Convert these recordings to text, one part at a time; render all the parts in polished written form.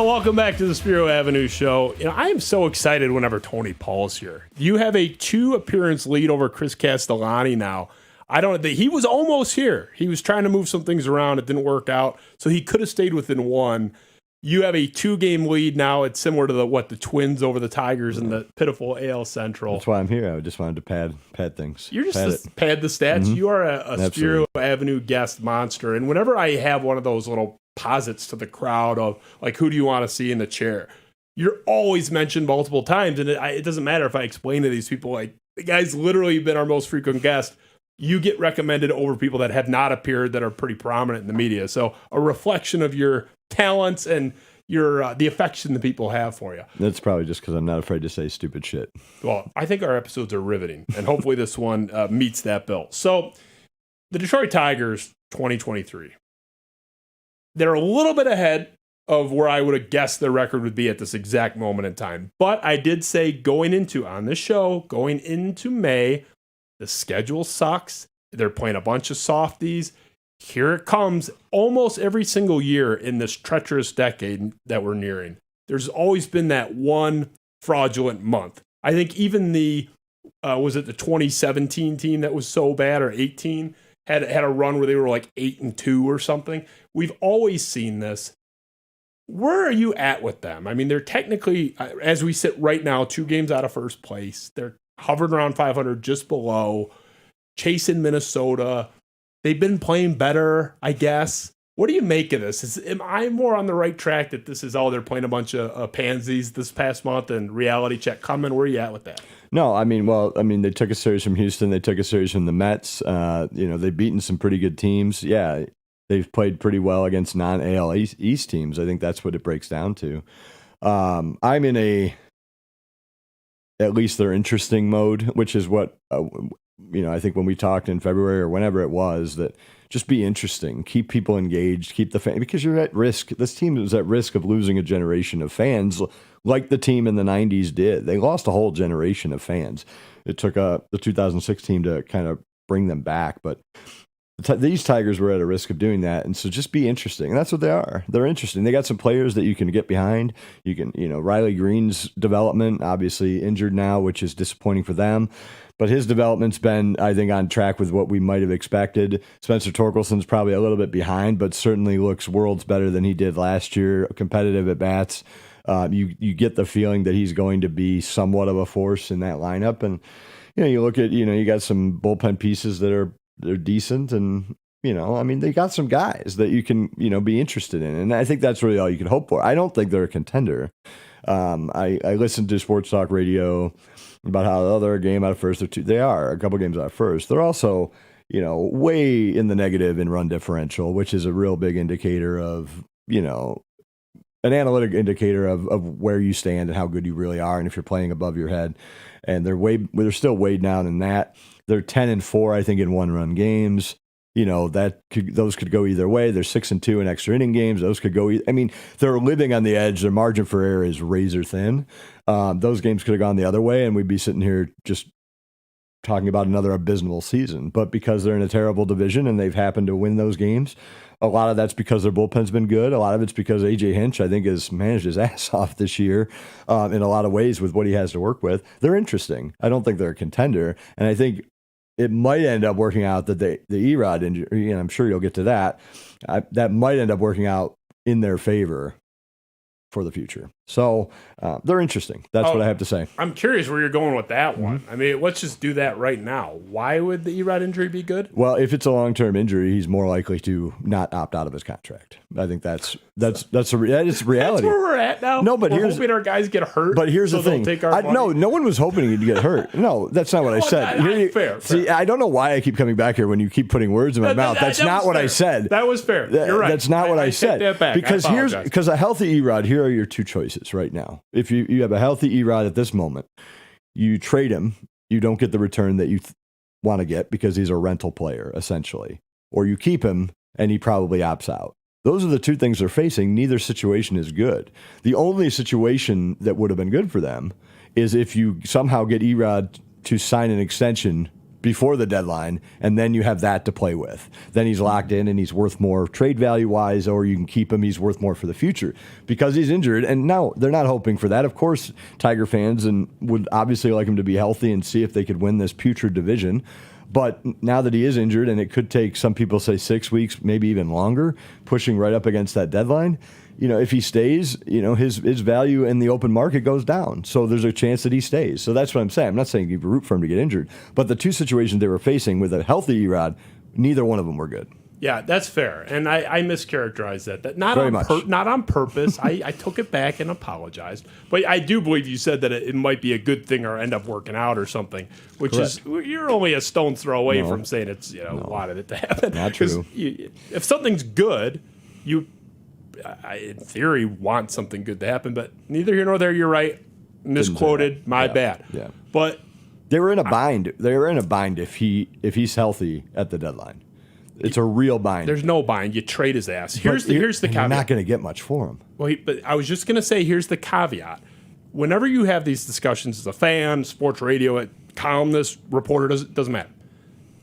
Well, welcome back to the Spiro Avenue Show. I am so excited whenever Tony Paul's here. You have a 2-appearance lead over Chris Castellani now. He was almost here. He was trying to move some things around. It didn't work out, so he could have stayed within 1. You have a 2-game lead now. It's similar to the Twins over the Tigers in the pitiful AL Central. That's why I'm here. I just wanted to pad things. You're just pad the stats. Mm-hmm. You are a Spiro Avenue guest monster. And whenever I have one of those little posits to the crowd of, like, who do you want to see in the chair, you're always mentioned multiple times. And it doesn't matter if I explain to these people, like, the guy's literally been our most frequent guest. You get recommended over people that have not appeared that are pretty prominent in the media. So a reflection of your talents and your the affection that people have for you. That's probably just because I'm not afraid to say stupid shit. Well, I think our episodes are riveting, and hopefully this one meets that bill. So the Detroit Tigers 2023, they're a little bit ahead of where I would have guessed their record would be at this exact moment in time. But I did say going into May, the schedule sucks. They're playing a bunch of softies. Here it comes almost every single year in this treacherous decade that we're nearing. There's always been that one fraudulent month. I think even was it the 2017 team that was so bad, or 18, had a run where they were like 8-2 or something. We've always seen this. Where are you at with them? I mean, they're technically, as we sit right now, 2 games out of first place. They're hovering around 500, just below, chasing Minnesota. They've been playing better, I guess. What do you make of this? Am I more on the right track that this is they're playing a bunch of pansies this past month and reality check coming? Where are you at with that? No, they took a series from Houston. They took a series from the Mets. They've beaten some pretty good teams. Yeah, they've played pretty well against non-AL East teams. I think that's what it breaks down to. I'm in at least they're interesting mode, which is what, I think when we talked in February or whenever it was, that just be interesting, keep people engaged, keep the fan, because you're at risk. This team is at risk of losing a generation of fans like the team in the 90s did. They lost a whole generation of fans. It took the 2006 team to kind of bring them back, but these Tigers were at a risk of doing that. And so just be interesting. And that's what they are. They're interesting. They got some players that you can get behind. You can, Riley Green's development, obviously injured now, which is disappointing for them. But his development's been, I think, on track with what we might have expected. Spencer Torkelson's probably a little bit behind, but certainly looks worlds better than he did last year, competitive at bats. You get the feeling that he's going to be somewhat of a force in that lineup. And, you look at, you got some bullpen pieces that they're decent, and they got some guys that you can be interested in, and I think that's really all you can hope for. I don't think they're a contender. I listened to Sports Talk Radio about how they're a game out of first or two. They are a couple games out of first. They're also way in the negative in run differential, which is a real big indicator of an analytic indicator of where you stand and how good you really are, and if you're playing above your head. And they're still way down in that. They're 10-4, I think, in 1-run games. Those could go either way. They're 6-2 in extra inning games. Those could go. They're living on the edge. Their margin for error is razor thin. Those games could have gone the other way, and we'd be sitting here just talking about another abysmal season. But because they're in a terrible division and they've happened to win those games, a lot of that's because their bullpen's been good. A lot of it's because A.J. Hinch, I think, has managed his ass off this year in a lot of ways with what he has to work with. They're interesting. I don't think they're a contender. And I think it might end up working out that the Erod injury, and I'm sure you'll get to that, that might end up working out in their favor for the future. So they're interesting. That's what I have to say. I'm curious where you're going with that one. Mm-hmm. I mean, let's just do that right now. Why would the Erod injury be good? Well, if it's a long-term injury, he's more likely to not opt out of his contract. I think that's reality. That's where we're at now. No, but we're hoping our guys get hurt. But here's the thing. No one was hoping he'd get hurt. No, that's not what I said. Fair. See, I don't know why I keep coming back here when you keep putting words in my mouth. That's not what I said. That was fair. You're right. That's not what I said. Take that back. Because a healthy Erod, here are your two choices right now. If you have a healthy Erod at this moment, you trade him, you don't get the return that you want to get because he's a rental player, essentially. Or you keep him, and he probably opts out. Those are the two things they're facing. Neither situation is good. The only situation that would have been good for them is if you somehow get Erod to sign an extension before the deadline, and then you have that to play with. Then he's locked in and he's worth more trade value wise, or you can keep him, he's worth more for the future because he's injured. And now they're not hoping for that. Of course, Tiger fans and would obviously like him to be healthy and see if they could win this putrid division. But now that he is injured, and it could take, some people say 6 weeks, maybe even longer, pushing right up against that deadline, if he stays, his value in the open market goes down. So there's a chance that he stays. So that's what I'm saying. I'm not saying you root for him to get injured, but the two situations they were facing with a healthy Erod, neither one of them were good. Yeah, that's fair. And I mischaracterized that. Not on purpose. I took it back and apologized. But I do believe you said that it might be a good thing or end up working out or something, which Correct. is, you're only a stone's throw away from saying it's, wanted it to happen. Not true. If something's good, I, in theory, want something good to happen. But neither here nor there, you're right. Misquoted. My bad. Yeah. But they were in a bind. They were in a bind if he's healthy at the deadline. It's a real bind. There's no bind. You trade his ass. Here's the caveat. You're not going to get much for him. Well, but I was just going to say, here's the caveat. Whenever you have these discussions as a fan, sports radio, columnist, reporter, doesn't matter.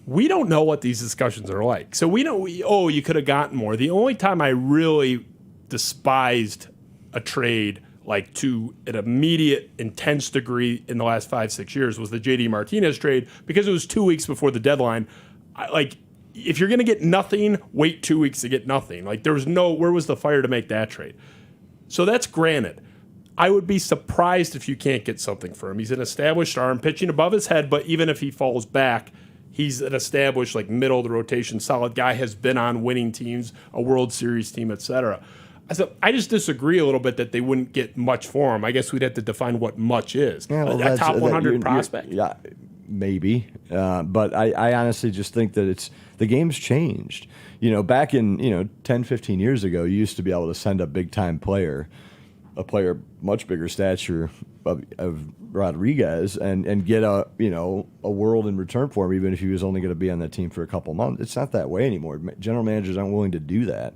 We don't know what these discussions are like. So we don't, you could have gotten more. The only time I really despised a trade like to an immediate, intense degree in the last 5-6 years was the J.D. Martinez trade, because it was 2 weeks before the deadline. If you're going to get nothing, wait 2 weeks to get nothing. Where was the fire to make that trade? So that's granted. I would be surprised if you can't get something for him. He's an established arm, pitching above his head, but even if he falls back, he's an established, middle of the rotation, solid guy, has been on winning teams, a World Series team, etc. So I just disagree a little bit that they wouldn't get much for him. I guess we'd have to define what much is. Yeah, a top 100 prospect? Yeah, maybe. But I honestly just think that the game's changed. Back in 10, 15 years ago, you used to be able to send a big-time player, a player much bigger stature of Rodriguez, and get a world in return for him, even if he was only going to be on that team for a couple months. It's not that way anymore. General managers aren't willing to do that.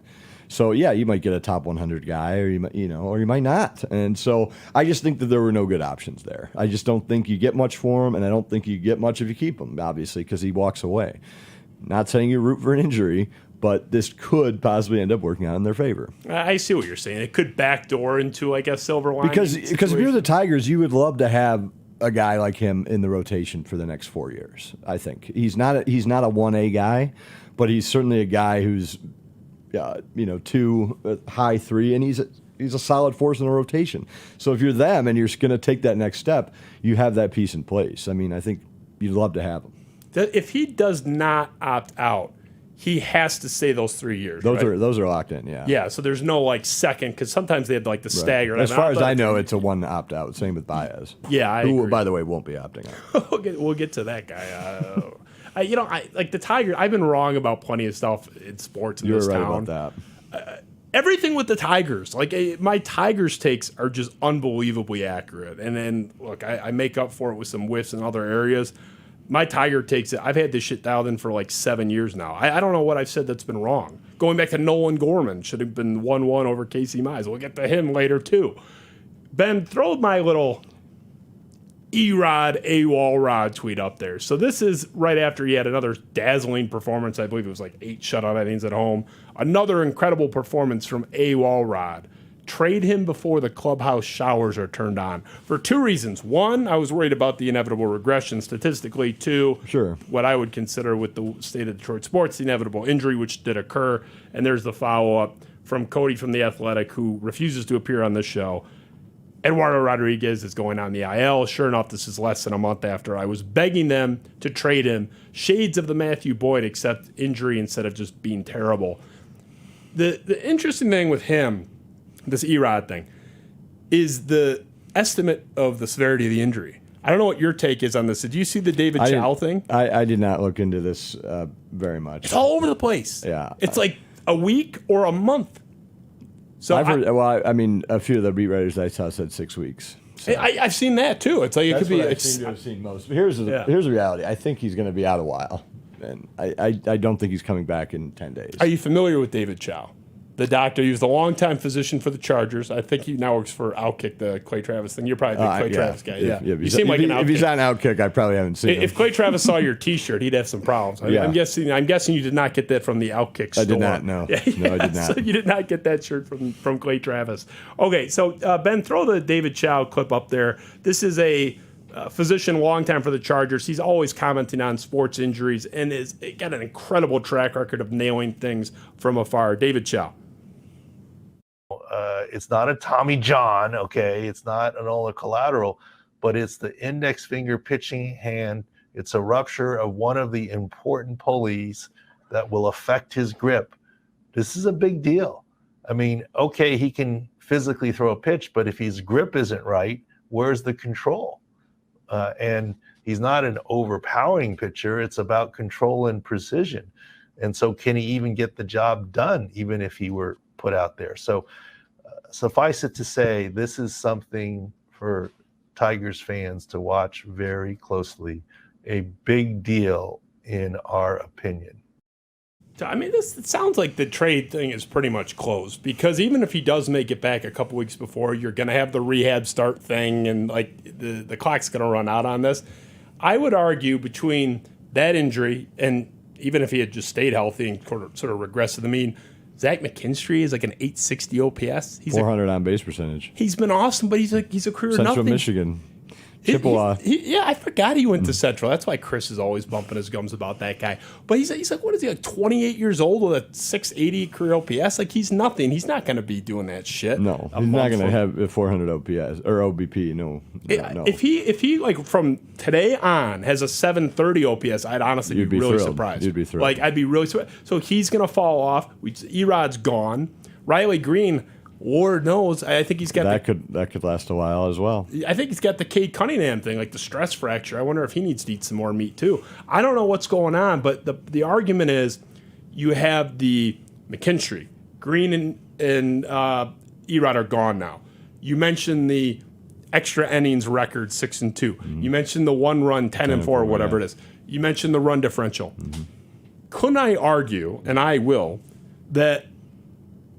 So yeah, you might get a top 100 guy, or you might not. And so I just think that there were no good options there. I just don't think you get much for him, and I don't think you get much if you keep him, obviously, because he walks away. Not saying you root for an injury, but this could possibly end up working out in their favor. I see what you're saying. It could backdoor into, a silver lining. Because if you're the Tigers, you would love to have a guy like him in the rotation for the next 4 years. I think he's not a 1A guy, but he's certainly a guy who's 2, high 3, and he's a solid force in the rotation. So if you're them and you're going to take that next step, you have that piece in place. I mean, I think you'd love to have him. If he does not opt out, he has to stay those 3 years. Those are locked in. Yeah. Yeah. So there's no second, because sometimes they have the stagger. As far as I know, it's a one opt out. Same with Baez. Yeah, who, by the way, won't be opting out. we'll get to that guy. The Tigers. I've been wrong about plenty of stuff in sports in this town. You're right about that. Everything with the Tigers, my Tigers takes are just unbelievably accurate. And then look, I make up for it with some whiffs in other areas. My Tiger takes it. I've had this shit dialed in for 7 years now. I don't know what I've said that's been wrong. Going back to Nolan Gorman, should have been 1-1 over Casey Mize. We'll get to him later too. Ben, throw my little Erod AWOL Rod tweet up there. So this is right after he had another dazzling performance. I believe it was 8 shutout innings at home. Another incredible performance from AWOL Rod. Trade him before the clubhouse showers are turned on for 2 reasons. 1, I was worried about the inevitable regression statistically. 2, sure, what I would consider with the state of Detroit sports, the inevitable injury, which did occur. And there's the follow-up from Cody from The Athletic, who refuses to appear on this show. Eduardo Rodriguez is going on the IL. Sure enough, this is less than a month after I was begging them to trade him. Shades of the Matthew Boyd, except injury instead of just being terrible. The interesting thing with him, this Erod thing, is the estimate of the severity of the injury. I don't know what your take is on this. Did you see the David Chow thing? I did not look into this very much. It's all over the place. Yeah. It's a week or a month. So I've heard, a few of the beat writers I saw said 6 weeks. So. I've seen that too. It's it could be. I seem to have seen most. But here's the reality. I think he's going to be out a while, and I don't think he's coming back in 10 days. Are you familiar with David Chow? the doctor. He was the longtime physician for the Chargers. I think he now works for Outkick, the Clay Travis thing. You're probably a big Clay Travis guy. Yeah. If you seem like an Outkick. If he's on Outkick, I probably haven't seen him. If Clay Travis saw your T-shirt, he'd have some problems. I'm guessing you did not get that from the Outkick store. I did not, no. No, I did not. So you did not get that shirt from Clay Travis. Okay, so Ben, throw the David Chow clip up there. This is a physician, long time for the Chargers. He's always commenting on sports injuries and is got an incredible track record of nailing things from afar. David Chow. It's not a Tommy John, okay? It's not an ulnar collateral, but it's the index finger pitching hand. It's a rupture of one of the important pulleys that will affect his grip. This is a big deal. I mean, okay, he can physically throw a pitch, but if his grip isn't right, where's the control? And he's not an overpowering pitcher. It's about control and precision. And so can he even get the job done, even if he were put out there? So suffice it to say, this is something for Tigers fans to watch very closely. A big deal, in our opinion. I mean, it sounds like the trade thing is pretty much closed, because even if he does make it back a couple weeks before, you're going to have the rehab start thing, and like the clock's going to run out on this. I would argue between that injury and even if he had just stayed healthy and sort of regressed to the mean, Zach McKinstry is like an 860 OPS. He's 400 on base percentage. He's been awesome, but he's a career Central nothing. Michigan. Chippewa. Yeah, I forgot he went to Central. That's why Chris is always bumping his gums about that guy. But he's like, what is he, like 28 years old with a 680 career OPS? Like, he's nothing. He's not going to be doing that shit. No, he's not going to have a 400 OPS or OBP. No. If he like from today on has a 730 OPS, I'd honestly be really surprised. You'd be thrilled. Like, I'd be really surprised. So he's going to fall off. Erod's gone. Riley Green, Lord knows, I think he's got that could last a while as well. I think he's got the Cade Cunningham thing, like the stress fracture. I wonder if he needs to eat some more meat too. I don't know what's going on, but the argument is you have the McKinstry, Green, and Erod are gone now. You mentioned the extra innings record 6-2. Mm-hmm. You mentioned the 1-run 10-4, or whatever it is. You mentioned the run differential. Mm-hmm. Couldn't I argue, and I will, that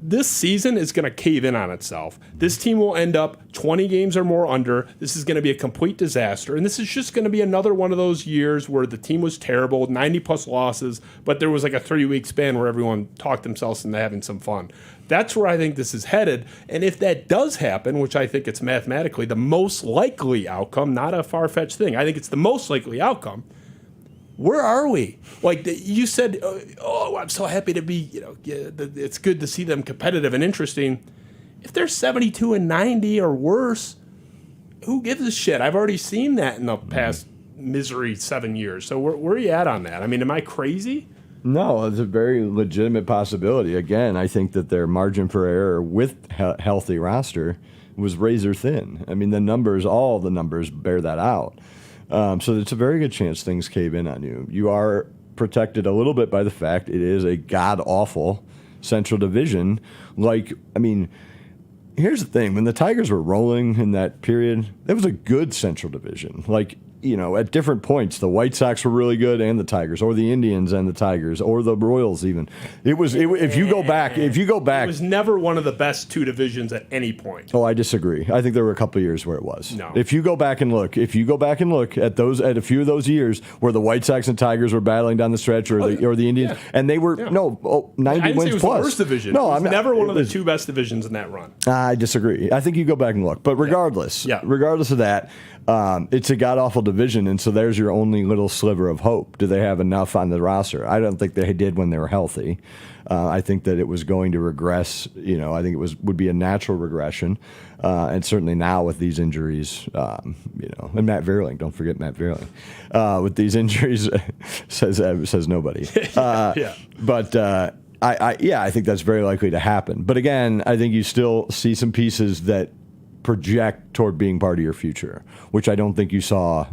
this season is going to cave in on itself. This team will end up 20 games or more under. This is going to be a complete disaster. And this is just going to be another one of those years where the team was terrible, 90-plus losses, but there was like a 30-week span where everyone talked themselves into having some fun. That's where I think this is headed. And if that does happen, which I think it's mathematically the most likely outcome, not a far-fetched thing, I think it's the most likely outcome, where are we? Like you said, oh, I'm so happy to be, it's good to see them competitive and interesting. If they're 72-90 or worse, who gives a shit? I've already seen that in the past misery 7 years. So where are you at on that? I mean, am I crazy? No, it's a very legitimate possibility. Again, I think that their margin for error with healthy roster was razor thin. I mean, all the numbers bear that out. So it's a very good chance things cave in on you. You are protected a little bit by the fact it is a god-awful Central Division. Here's the thing. When the Tigers were rolling in that period, it was a good Central Division. At different points, the White Sox were really good, and the Tigers, or the Indians and the Tigers, or the Royals even. If you go back, it was never one of the best two divisions at any point. Oh, I disagree. I think there were a couple of years where it was. No. If you go back and look at a few of those years where the White Sox and Tigers were battling down the stretch, or the Indians, and they were 90 I didn't wins say it was plus. The worst division. No, it was never one of the two best divisions in that run. I disagree. I think you go back and look, but regardless of that. It's a god-awful division, and so there's your only little sliver of hope. Do they have enough on the roster? I don't think they did when they were healthy. I think that it was going to regress. I think would be a natural regression, and certainly now with these injuries, and Matt Vierling. Don't forget Matt Vierling. With these injuries, says nobody. But I think that's very likely to happen. But again, I think you still see some pieces that project toward being part of your future, which I don't think you saw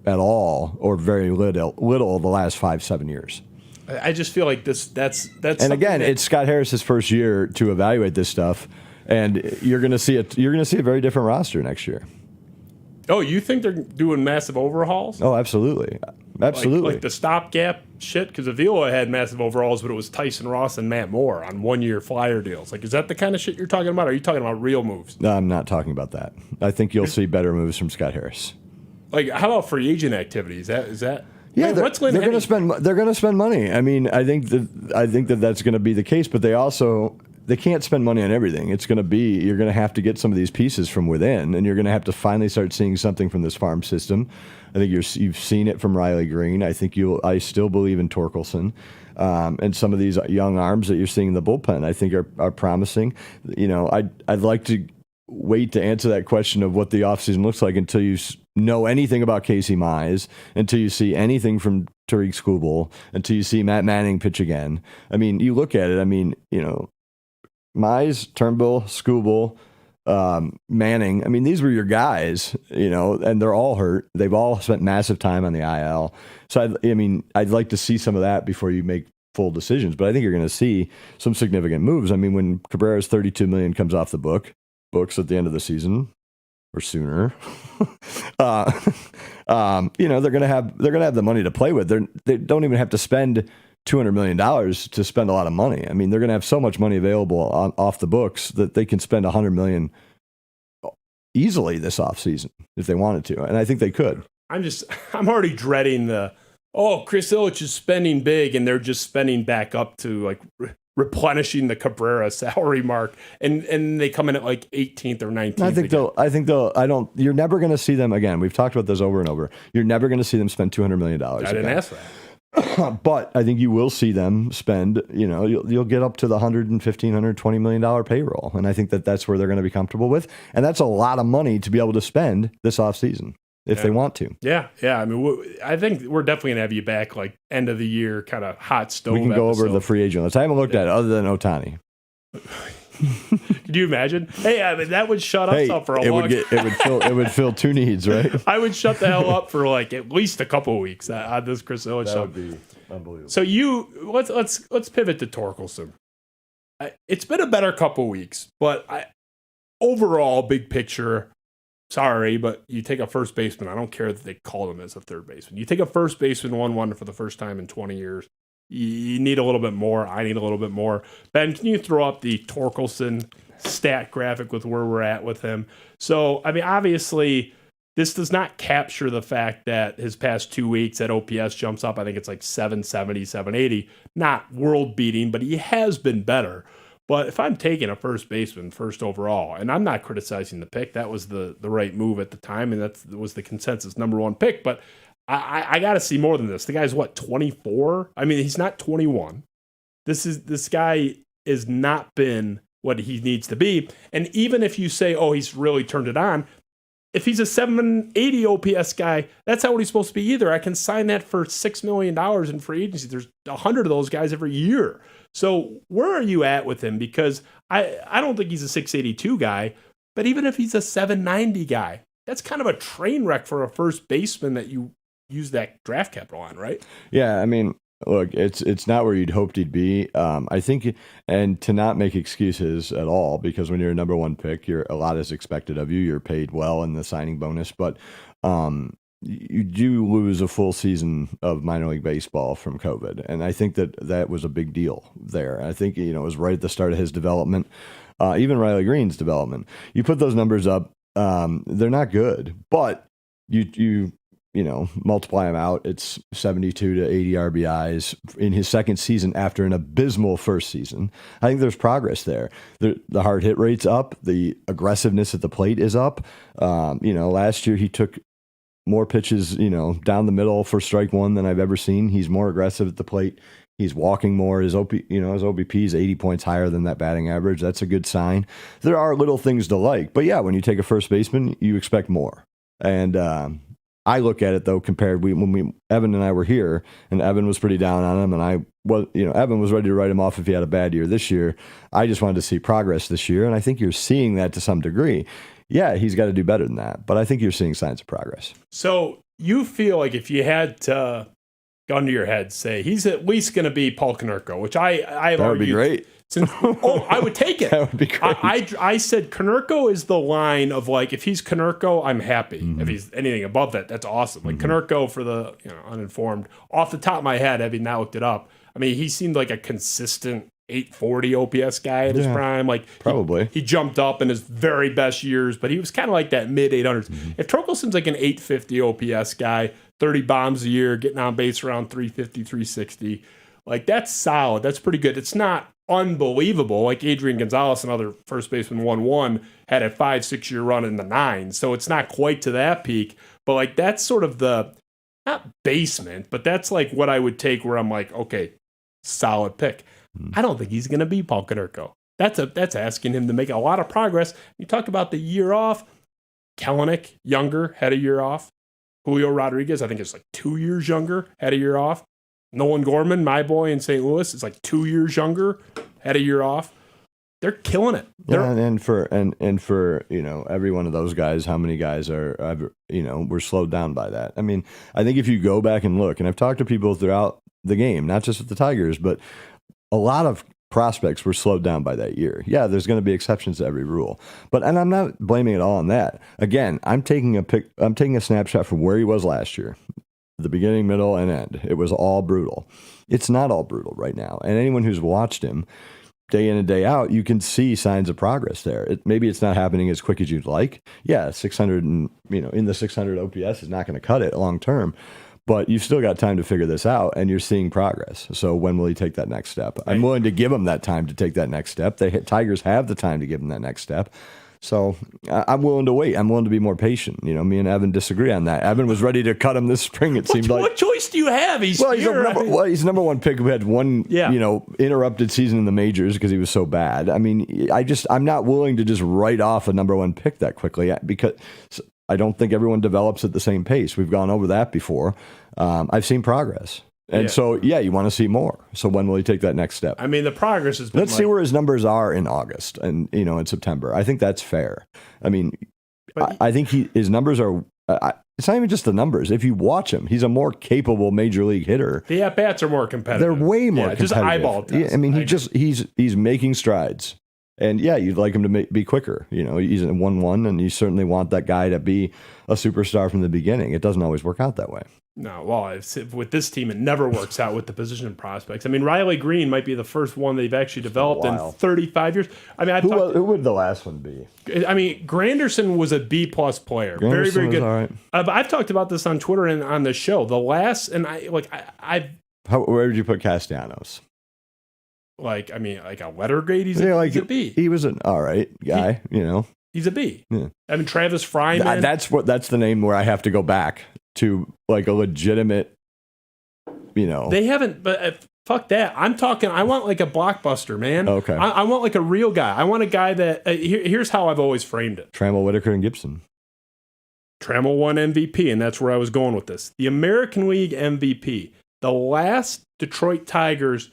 at all or very little the last 5-7 years. I just feel like that's and again, it's Scott Harris's first year to evaluate this stuff, and you're going to see a very different roster next year. Oh, you think they're doing massive overhauls? Oh, absolutely. absolutely. Like the stopgap shit, because Avila had massive overalls, but it was Tyson Ross and Matt Moore on 1-year flyer deals. Like, is that the kind of shit you're talking about? Or are you talking about real moves? No, I'm not talking about that. I think you'll see better moves from Scott Harris. Like, how about free agent activity? Is that? Yeah, I mean, they're going to spend. They're going to spend money. I mean, I think that that's going to be the case. But they can't spend money on everything. It's going to be, you're going to have to get some of these pieces from within, and you're going to have to finally start seeing something from this farm system. I think you've seen it from Riley Green. I still believe in Torkelson. And some of these young arms that you're seeing in the bullpen, I think are promising. You know, I'd like to wait to answer that question of what the offseason looks like until you know anything about Casey Mize, until you see anything from Tariq Skubal, until you see Matt Manning pitch again. I mean, you look at it, I mean, you know, Mize, Turnbull, Skubal, Manning. I mean, these were your guys, you know, and they're all hurt. They've all spent massive time on the IL. So, I'd like to see some of that before you make full decisions. But I think you're going to see some significant moves. I mean, when Cabrera's $32 million comes off the books at the end of the season or sooner, you know, they're going to have the money to play with. They don't even have to spend $200 million to spend a lot of money. I mean, they're going to have so much money available off the books that they can spend $100 million easily this offseason if they wanted to. And I think they could. I'm already dreading Chris Ilitch is spending big, and they're just spending back up to like replenishing the Cabrera salary mark, and they come in at like 18th or 19th. You're never going to see them again. We've talked about this over and over. You're never going to see them spend $200 million. I didn't ask that. But I think you will see them spend, you know, you'll get up to the $120 million payroll. And I think that's where they're going to be comfortable with. And that's a lot of money to be able to spend this offseason if they want to. Yeah. I mean, I think we're definitely going to have you back like end of the year kind of hot stove. We can go over the free agent list. I haven't looked at it other than Ohtani. Could you imagine? Hey, I mean, that would shut us up for a long time. It would fill two needs, right? I would shut the hell up for like at least a couple of weeks on this Chris Ilitch. That would be unbelievable. So let's pivot to Torkelson. It's been a better couple of weeks, but overall, big picture, sorry, but you take a first baseman. I don't care that they call him as a third baseman. You take a first baseman 1-1 for the first time in 20 years. You need a little bit more. I need a little bit more. Ben, can you throw up the Torkelson stat graphic with where we're at with him? So, I mean, obviously, this does not capture the fact that his past 2 weeks at OPS jumps up. I think it's like 770, 780. Not world beating, but he has been better. But if I'm taking a first baseman first overall, and I'm not criticizing the pick, that was the right move at the time, and that was the consensus number one pick. But I got to see more than this. The guy's 24? I mean, he's not 21. This guy has not been what he needs to be. And even if you say, he's really turned it on, if he's a 780 OPS guy, that's not what he's supposed to be either. I can sign that for $6 million in free agency. There's 100 of those guys every year. So where are you at with him? Because I don't think he's a 682 guy, but even if he's a 790 guy, that's kind of a train wreck for a first baseman that you use that draft capital on, right? Yeah, I mean, look, it's not where you'd hoped he'd be. I think, and to not make excuses at all, because when you're a number one pick, a lot is expected of you. You're paid well in the signing bonus, but you do lose a full season of minor league baseball from COVID, and I think that was a big deal there. I think it was right at the start of his development, even Riley Green's development. You put those numbers up, they're not good, but you multiply them out, it's 72 to 80 RBIs in his second season after an abysmal first season. I think there's progress there. The hard hit rate's up. The aggressiveness at the plate is up. Last year he took more pitches, down the middle for strike one than I've ever seen. He's more aggressive at the plate. He's walking more. His OBP is 80 points higher than that batting average. That's a good sign. There are little things to like, but yeah, when you take a first baseman, you expect more. And, I look at it though, compared when Evan and I were here, and Evan was pretty down on him, and Evan was ready to write him off if he had a bad year this year. I just wanted to see progress this year, and I think you're seeing that to some degree. Yeah, he's got to do better than that, but I think you're seeing signs of progress. So you feel like if you had to gun to your head, say he's at least going to be Paul Konerko, which I that would be great. I would take it. That would be great. I said Konerko is the line of like, if he's Konerko, I'm happy. If he's anything above that, that's awesome. Like Konerko for the uninformed. Off the top of my head, having not looked it up, I mean, he seemed like a consistent 840 OPS guy at his prime. Like probably he jumped up in his very best years, but he was kind of like that mid 800s. If Torkel seems like an 850 OPS guy, 30 bombs a year, getting on base around 350, 360, like that's solid. That's pretty good. It's not unbelievable. Like Adrian Gonzalez, another first baseman, 1-1, had a 5-6 year run in the 9s. So it's not quite to that peak, but like that's sort of the not basement, but that's like what I would take where I'm like, okay, solid pick. I don't think he's going to be Paul Konerko. That's asking him to make a lot of progress. You talk about the year off. Kelenic, younger, had a year off. Julio Rodriguez, I think it's like 2 years younger, had a year off. Nolan Gorman, my boy in St. Louis, is like 2 years younger, had a year off. They're killing it. And for every one of those guys, how many guys were slowed down by that? I mean, I think if you go back and look, and I've talked to people throughout the game, not just with the Tigers, but a lot of prospects were slowed down by that year. Yeah, there's going to be exceptions to every rule, and I'm not blaming it all on that. Again, I'm taking a snapshot from where he was last year, the beginning, middle, and end. It was all brutal. It's not all brutal right now, and anyone who's watched him day in and day out, you can see signs of progress there. Maybe it's not happening as quick as you'd like. Yeah, 600 and in the 600 OPS is not going to cut it long term. But you've still got time to figure this out, and you're seeing progress. So when will he take that next step? I'm willing to give him that time to take that next step. The Tigers have the time to give him that next step. So I'm willing to wait. I'm willing to be more patient. Me and Evan disagree on that. Evan was ready to cut him this spring, it seemed like. What choice do you have? He's number one pick who had one interrupted season in the majors because he was so bad. I mean, I'm not willing to just write off a number one pick that quickly because I don't think everyone develops at the same pace. We've gone over that before. I've seen progress. And so, you want to see more. So when will he take that next step? I mean, the progress has been Let's see where his numbers are in August and, in September. I think that's fair. I mean, I think his numbers are it's not even just the numbers. If you watch him, he's a more capable major league hitter. The at-bats are more competitive. They're way more competitive. Just eyeball test. Yeah, I mean, he's making strides. And you'd like him to be quicker. He's a 1-1, and you certainly want that guy to be a superstar from the beginning. It doesn't always work out that way. No, well, with this team, it never works out with the position prospects. I mean, Riley Green might be the first one they've actually developed in 35 years. I mean, who would the last one be? I mean, Granderson was a B-plus player. Granderson very, very good. All right. But I've talked about this on Twitter and on the show. The last, and where did you put Castellanos? Like a letter grade, he's a B. He was an all right guy, He's a B. Yeah. I mean, Travis Fryman. That's the name where I have to go back to like a legitimate, They haven't, but fuck that. I'm talking, I want like a blockbuster, man. Okay. I want like a real guy. I want a guy that, here's how I've always framed it. Trammell, Whitaker, and Gibson. Trammell won MVP, and that's where I was going with this. The American League MVP. The last Detroit Tigers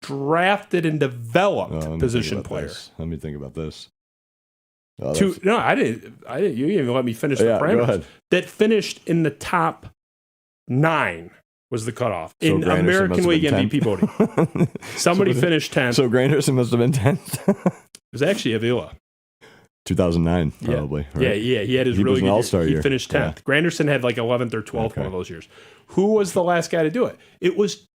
drafted and developed position player. Let me think about this. No, I didn't. You didn't even let me finish the parameters. Go ahead. That finished in the top 9 was the cutoff so in Granderson American League MVP voting. Somebody finished 10th. So Granderson must have been 10th. It was actually Avila. 2009, probably. Yeah, right? yeah. He had his really good all-star year. He finished 10th. Yeah. Granderson had like 11th or 12th one of those years. Who was the last guy to do it? It was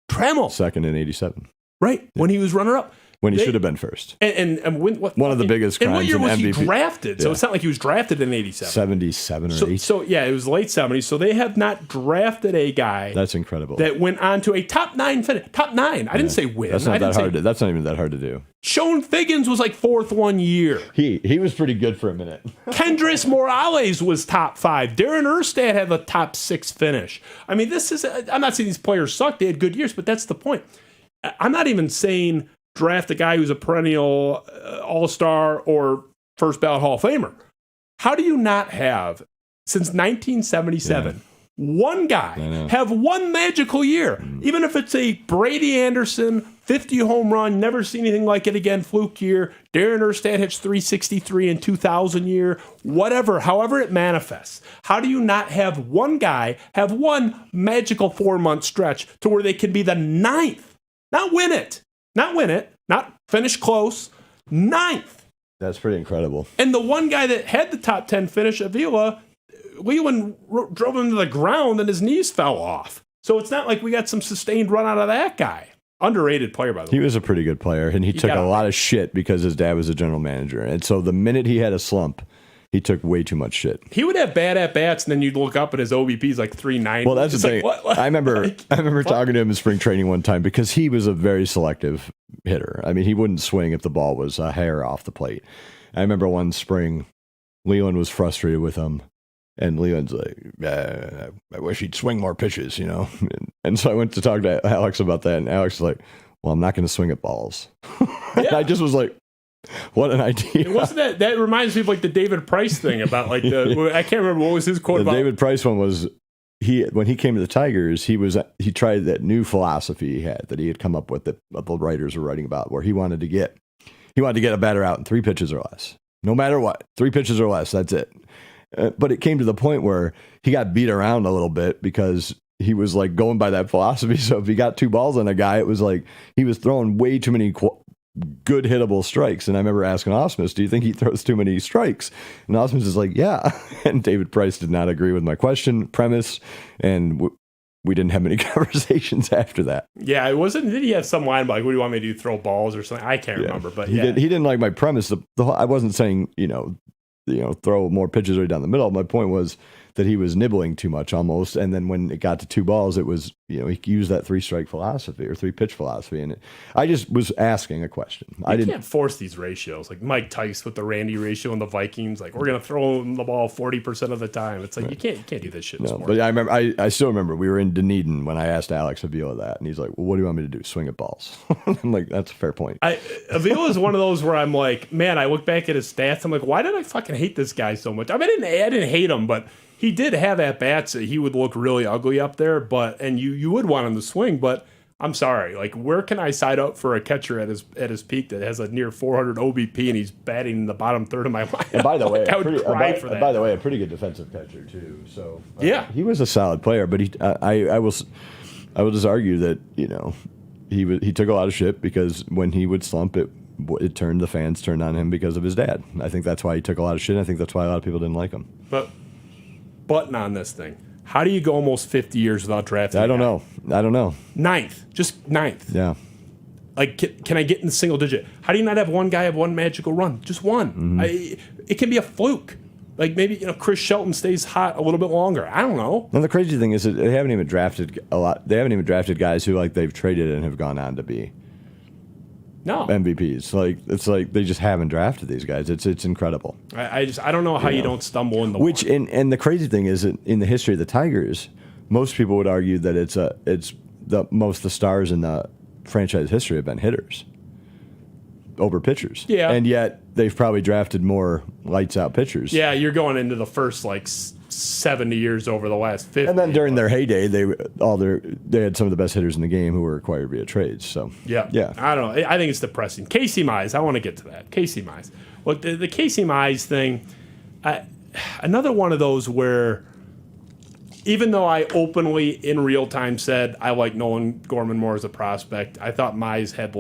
Trammell. Second in 87. Right, when he was runner-up. When he should have been first. And one of the biggest crimes in MVP. And what year was he drafted? So it's not like he was drafted in 87. 77 or 8. So, it was late 70s. So they have not drafted a guy. That's incredible. That went on to a top 9 finish. Top 9. I didn't say win. That's not that's not even that hard to do. Sean Figgins was like 4th one year. He was pretty good for a minute. Kendrys Morales was top 5. Darren Erstad had the top 6 finish. I mean, I'm not saying these players suck. They had good years, but that's the point. I'm not even saying draft a guy who's a perennial all-star or first ballot Hall of Famer. How do you not have, since 1977, one guy have one magical year? Even if it's a Brady Anderson, 50 home run, never see anything like it again, fluke year, Darren Erstad hits 363 in 2000 year, whatever, however it manifests. How do you not have one guy have one magical 4-month stretch to where they can be the 9th? Not win it. Not win it, not finish close, 9th. That's pretty incredible. And the one guy that had the top 10 finish, Avila, Leland drove him to the ground and his knees fell off. So it's not like we got some sustained run out of that guy. Underrated player, by the way. He was a pretty good player, and he took a lot of shit because his dad was a general manager. And so the minute he had a slump, he took way too much shit. He would have bad at-bats, and then you'd look up and his OBP's like 390. Well, that's the thing. What? I remember talking to him in spring training one time because he was a very selective hitter. I mean, he wouldn't swing if the ball was a hair off the plate. I remember one spring, Leland was frustrated with him. And Leland's like, I wish he'd swing more pitches, you know? And so I went to talk to Alex about that, and Alex was like, well, I'm not going to swing at balls. And I just was like, what an idea. And wasn't that reminds me of like the David Price thing about like I can't remember what was his quote about. The David Price one was, when he came to the Tigers, he tried that new philosophy he had come up with that the writers were writing about, where he wanted to get a batter out in 3 pitches or less. No matter what, 3 pitches or less, that's it. But it came to the point where he got beat around a little bit because he was like going by that philosophy. So if he got 2 balls on a guy, it was like he was throwing way too many good hittable strikes. And I remember asking Osmus, do you think he throws too many strikes? And Osmus is like, yeah. And David Price did not agree with my premise. And we didn't have many conversations after that. Yeah, it wasn't. Did he have some line about like, what do you want me to do? Throw balls or something? I can't remember. But he didn't like my premise. I wasn't saying, throw more pitches right down the middle. My point was that he was nibbling too much almost. And then when it got to 2 balls, it was, he used that 3-strike philosophy or 3-pitch philosophy. And I just was asking a question. You can't force these ratios. Like Mike Tice with the Randy ratio and the Vikings, like we're going to throw him the ball 40% of the time. It's like, you can't do this shit. No, but I still remember we were in Dunedin when I asked Alex Avila that. And he's like, well, what do you want me to do? Swing at balls. I'm like, that's a fair point. Avila is one of those where I'm like, man, I look back at his stats. I'm like, why did I fucking hate this guy so much? I mean, I didn't hate him, but he did have at-bats that he would look really ugly up there, and you would want him to swing, but I'm sorry. Like, where can I sign up for a catcher at his peak that has a near 400 OBP and he's batting in the bottom third of my lineup? And by the way, I would cry for that. By the way, a pretty good defensive catcher too. So yeah, he was a solid player, but I will just argue that he took a lot of shit because when he would slump, the fans turned on him because of his dad. I think that's why he took a lot of shit. I think that's why a lot of people didn't like him. But button on this thing. How do you go almost 50 years without drafting? I don't know. 9th. Just 9th. Yeah. Like, can I get in the single digit? How do you not have one guy have one magical run? Just one. Mm-hmm. It can be a fluke. Like maybe Chris Shelton stays hot a little bit longer. I don't know. And the crazy thing is that they haven't even drafted a lot. They haven't even drafted guys who they've traded and have gone on to be MVPs. It's like they just haven't drafted these guys. It's incredible. I don't know how you don't stumble in the and the crazy thing is that in the history of the Tigers, most people would argue that the stars in the franchise history have been hitters over pitchers. Yeah. And yet they've probably drafted more lights out pitchers. Yeah, you're going into the first 70 years over the last 50. And then during their heyday, they had some of the best hitters in the game who were acquired via trades. So yeah. I don't know. I think it's depressing. Casey Mize, I want to get to that. Casey Mize. Look, the Casey Mize thing, another one of those where even though I openly in real time said I like Nolan Gorman more as a prospect, I thought Mize had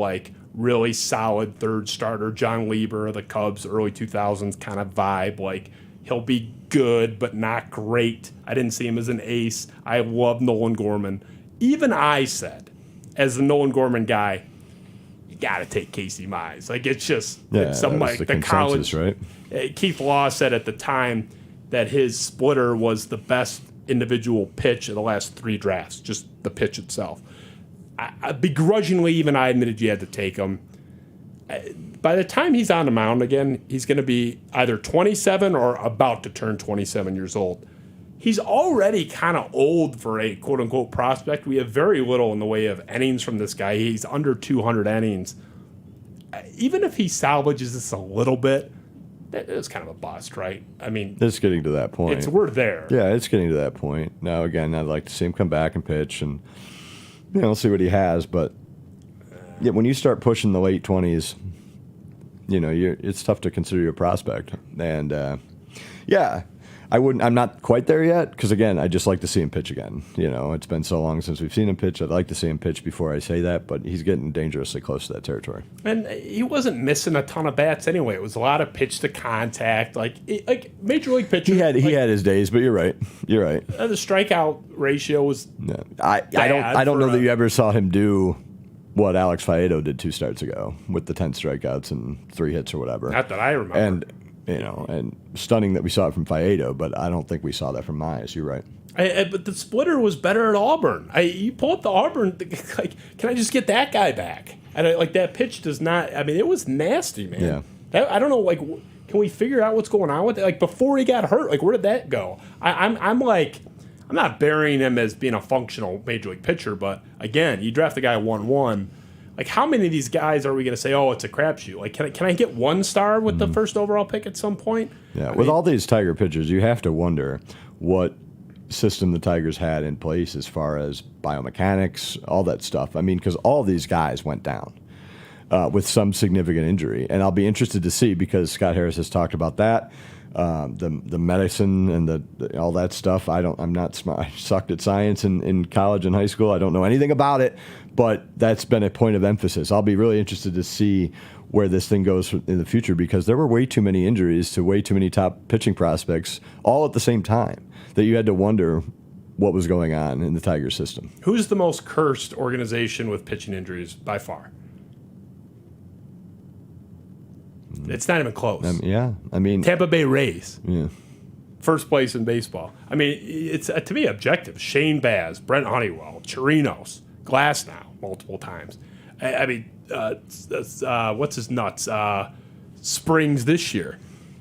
really solid third starter John Lieber of the Cubs early 2000s kind of vibe. Like he'll be good, but not great. I didn't see him as an ace. I love Nolan Gorman. Even I said, as the Nolan Gorman guy, you got to take Casey Mize. Like it's just it's something like the college. Right? Keith Law said at the time that his splitter was the best individual pitch of the last 3 drafts, just the pitch itself. I begrudgingly, even I admitted you had to take him. By the time he's on the mound again, he's going to be either 27 or about to turn 27 years old. He's already kind of old for a quote-unquote prospect. We have very little in the way of innings from this guy. He's under 200 innings. Even if he salvages this a little bit, it's kind of a bust, right? I mean, it's getting to that point. We're there. Yeah, it's getting to that point. Now, again, I'd like to see him come back and pitch and see what he has. But yeah, when you start pushing the late 20s, it's tough to consider you a prospect. And I'm not quite there yet because, again, I just like to see him pitch again. You know, it's been so long since we've seen him pitch. I'd like to see him pitch before I say that, but he's getting dangerously close to that territory. And he wasn't missing a ton of bats anyway. It was a lot of pitch to contact, like major league pitcher. He had his days, but you're right. You're right. The strikeout ratio was. Yeah. I don't know that you ever saw him do what Alex Faedo did 2 starts ago with the 10 strikeouts and 3 hits or whatever. Not that I remember. And and stunning that we saw it from Faedo, but I don't think we saw that from Mize. You're right. But the splitter was better at Auburn. You pull up the Auburn, like, can I just get that guy back? And that pitch does not. I mean, it was nasty, man. Yeah. I don't know. Like, can we figure out what's going on with it? Like before he got hurt, like where did that go? I'm not burying him as being a functional major league pitcher, but again, you draft the guy 1-1. Like, how many of these guys are we going to say, oh, it's a crapshoot? Like, can I get 1 star with the first overall pick at some point? Yeah, with all these Tiger pitchers, you have to wonder what system the Tigers had in place as far as biomechanics, all that stuff. I mean, because all these guys went down with some significant injury. And I'll be interested to see, because Scott Harris has talked about that, the medicine and all that stuff. I'm not smart. I sucked at science in college and high school. I don't know anything about it, but that's been a point of emphasis. I'll be really interested to see where this thing goes in the future, because there were way too many injuries to way too many top pitching prospects all at the same time that you had to wonder what was going on in the Tiger system. Who's the most cursed organization with pitching injuries by far? It's not even close. I mean, Tampa Bay Rays. Yeah. First place in baseball. I mean, it's to me objective. Shane Baz, Brent Honeywell, Chirinos, Glasnow multiple times. I mean, what's his nuts? Springs this year.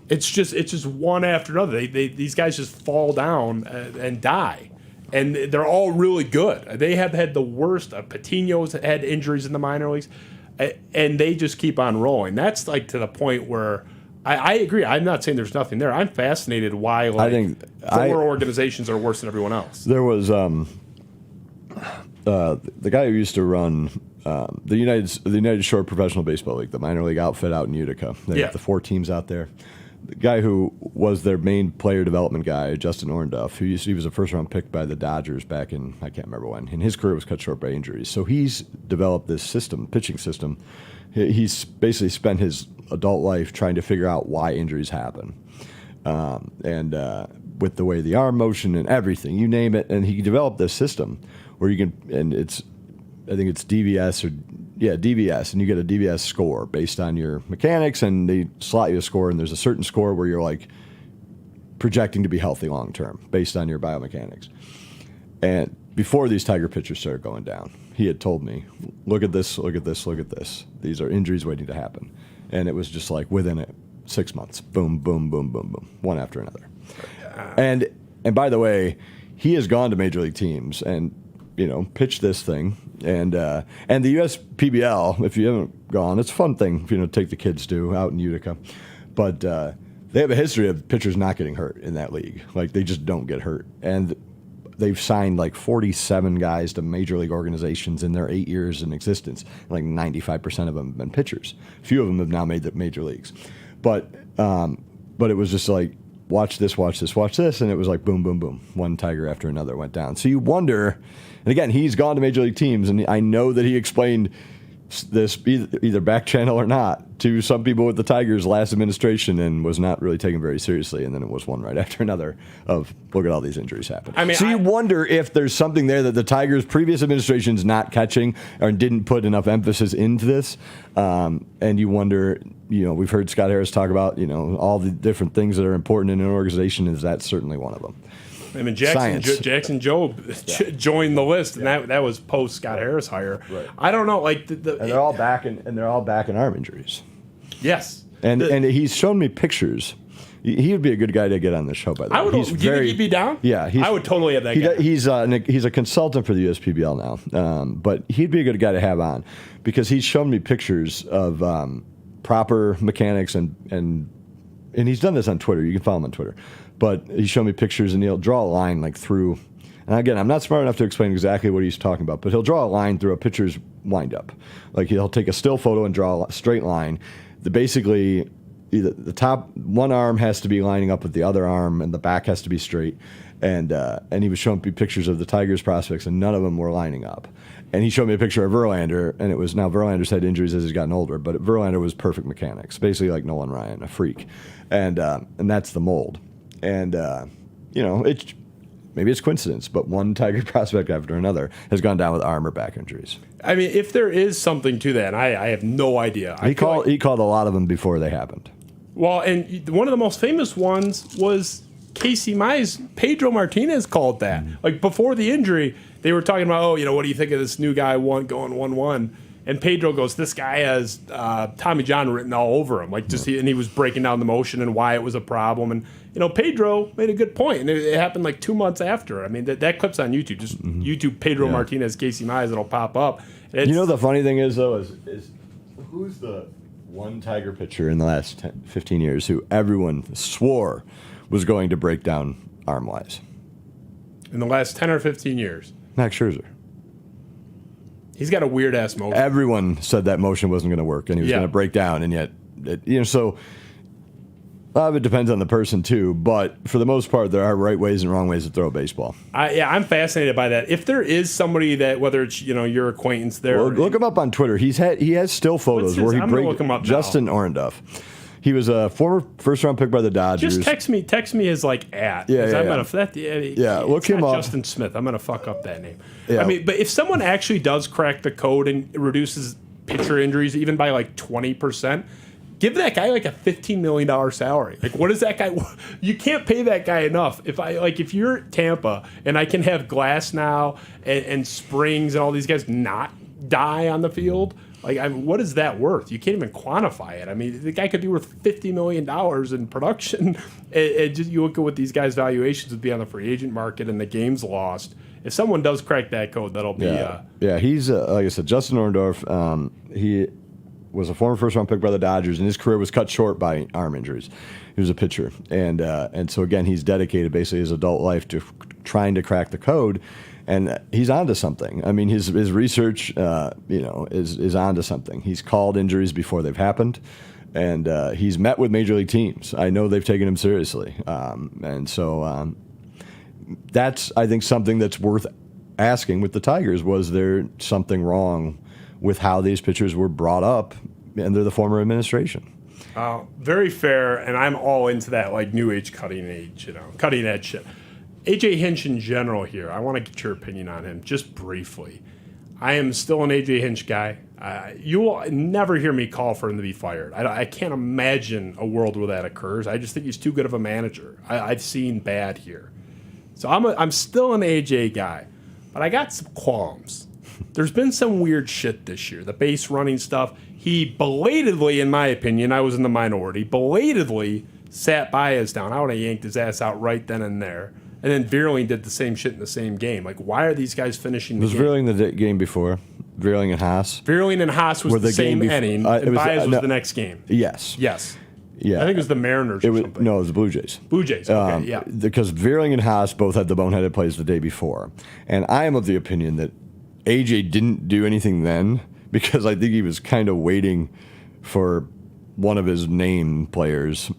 It's just one after another. These guys just fall down and die, and they're all really good. They have had the worst. Patino's had injuries in the minor leagues, and they just keep on rolling. That's like to the point where I agree. I'm not saying there's nothing there. I'm fascinated why I think four organizations are worse than everyone else. There was the guy who used to run the United Shore Professional Baseball League, the minor league outfit out in Utica. They have the 4 teams out there. The guy who was their main player development guy, Justin Orndorff, he was a first-round pick by the Dodgers back in, I can't remember when, and his career was cut short by injuries. So he's developed this system, pitching system. He's basically spent his adult life trying to figure out why injuries happen. And with the way the arm motion and everything, you name it, and he developed this system where you can, and I think it's DVS DVS, and you get a DVS score based on your mechanics, and they slot you a score, and there's a certain score where you're like projecting to be healthy long term based on your biomechanics. And before these Tiger pitchers started going down, he had told me, look at this, look at this, look at this. These are injuries waiting to happen. And it was just like within 6 months, boom, boom, boom, boom, boom, one after another. And by the way, he has gone to major league teams and pitched this thing. And the USPBL, if you haven't gone, it's a fun thing, take the kids to out in Utica. But they have a history of pitchers not getting hurt in that league. Like, they just don't get hurt. And they've signed like 47 guys to major league organizations in their 8 years in existence. Like 95% of them have been pitchers. A few of them have now made the major leagues. But it was just like, watch this, watch this, watch this. And it was like boom, boom, boom. One Tiger after another went down. So you wonder, and again, he's gone to major league teams, and I know that he explained this either back channel or not to some people with the Tigers last administration, and was not really taken very seriously. And then it was one right after another of, look at all these injuries happen. I mean, so you wonder if there's something there that the Tigers' previous administration's not catching or didn't put enough emphasis into this. And you wonder, we've heard Scott Harris talk about, all the different things that are important in an organization, is that certainly one of them. I mean, Jackson Jobe joined the list, and that was post Scott Harris hire. Right. I don't know, like and they're all back in arm injuries. Yes, and he's shown me pictures. He would be a good guy to get on the show. By the way, do you think he'd be down? Yeah, I would totally have that guy. He's a consultant for the USPBL now, but he'd be a good guy to have on, because he's shown me pictures of proper mechanics and he's done this on Twitter. You can follow him on Twitter. But he showed me pictures, and he'll draw a line like through. And again, I'm not smart enough to explain exactly what he's talking about, but he'll draw a line through a pitcher's windup. Like, he'll take a still photo and draw a straight line. Basically, the top one arm has to be lining up with the other arm, and the back has to be straight. And he was showing me pictures of the Tigers prospects, and none of them were lining up. And he showed me a picture of Verlander, and it was now Verlander's had injuries as he's gotten older, but Verlander was perfect mechanics, basically like Nolan Ryan, a freak, and that's the mold. And maybe it's coincidence, but one Tiger prospect after another has gone down with arm or back injuries. I mean, if there is something to that, I have no idea. He called a lot of them before they happened. Well, and one of the most famous ones was Casey Mize. Pedro Martinez called that. Like before the injury, they were talking about, what do you think of this new guy going 1-1? And Pedro goes, this guy has Tommy John written all over him. And he was breaking down the motion and why it was a problem. And Pedro made a good point, and it happened like 2 months after. I mean, that clip's on YouTube. Just YouTube Pedro Martinez, Casey Mize, it'll pop up. The funny thing is, though, is who's the one Tiger pitcher in the last 15 years who everyone swore was going to break down arm-wise? In the last 10 or 15 years? Max Scherzer. He's got a weird-ass motion. Everyone said that motion wasn't going to work, and he was going to break down, and yet, so... it depends on the person, too. But for the most part, there are right ways and wrong ways to throw a baseball. I'm fascinated by that. If there is somebody that, whether it's your acquaintance there, look him up on Twitter. He has still photos where he breaks Justin Orndorff. He was a former first-round pick by the Dodgers. Just text me his at. Look him up. Justin Smith. I'm gonna fuck up that name. Yeah. I mean, but if someone actually does crack the code and reduces pitcher injuries even by like 20%. Give that guy like a $15 million salary. Like, what is that guy? You can't pay that guy enough. If you're Tampa and I can have Glass now and Springs and all these guys not die on the field, what is that worth? You can't even quantify it. I mean, the guy could be worth $50 million in production. And just you look at what these guys' valuations would be on the free agent market and the games lost. If someone does crack that code, that'll be. He's like I said, Justin Orndorff. He was a former first-round pick by the Dodgers, and his career was cut short by arm injuries. He was a pitcher, and so again, he's dedicated basically his adult life to trying to crack the code, and he's onto something. I mean, his research, is onto something. He's called injuries before they've happened, and he's met with major league teams. I know they've taken him seriously, and so that's, I think, something that's worth asking with the Tigers. Was there something wrong with how these pitchers were brought up under the former administration? Very fair, and I'm all into that new age, cutting edge shit. AJ Hinch in general here, I want to get your opinion on him just briefly. I am still an AJ Hinch guy. You will never hear me call for him to be fired. I can't imagine a world where that occurs. I just think he's too good of a manager. I've seen bad here. So I'm still an AJ guy, but I got some qualms. There's been some weird shit this year. The base running stuff. He belatedly, in my opinion, I was in the minority, belatedly sat Baez down. I would have yanked his ass out right then and there. And then Vierling did the same shit in the same game. Why are these guys finishing the game? Was Vierling the game before? Vierling and Haas? Vierling and Haas was the same inning, and Baez was the next game. Yes. Yeah. I think it was the Mariners or something. No, it was the Blue Jays. Blue Jays, okay, yeah. Because Vierling and Haas both had the boneheaded plays the day before. And I am of the opinion that AJ didn't do anything then because I think he was kind of waiting for one of his name players,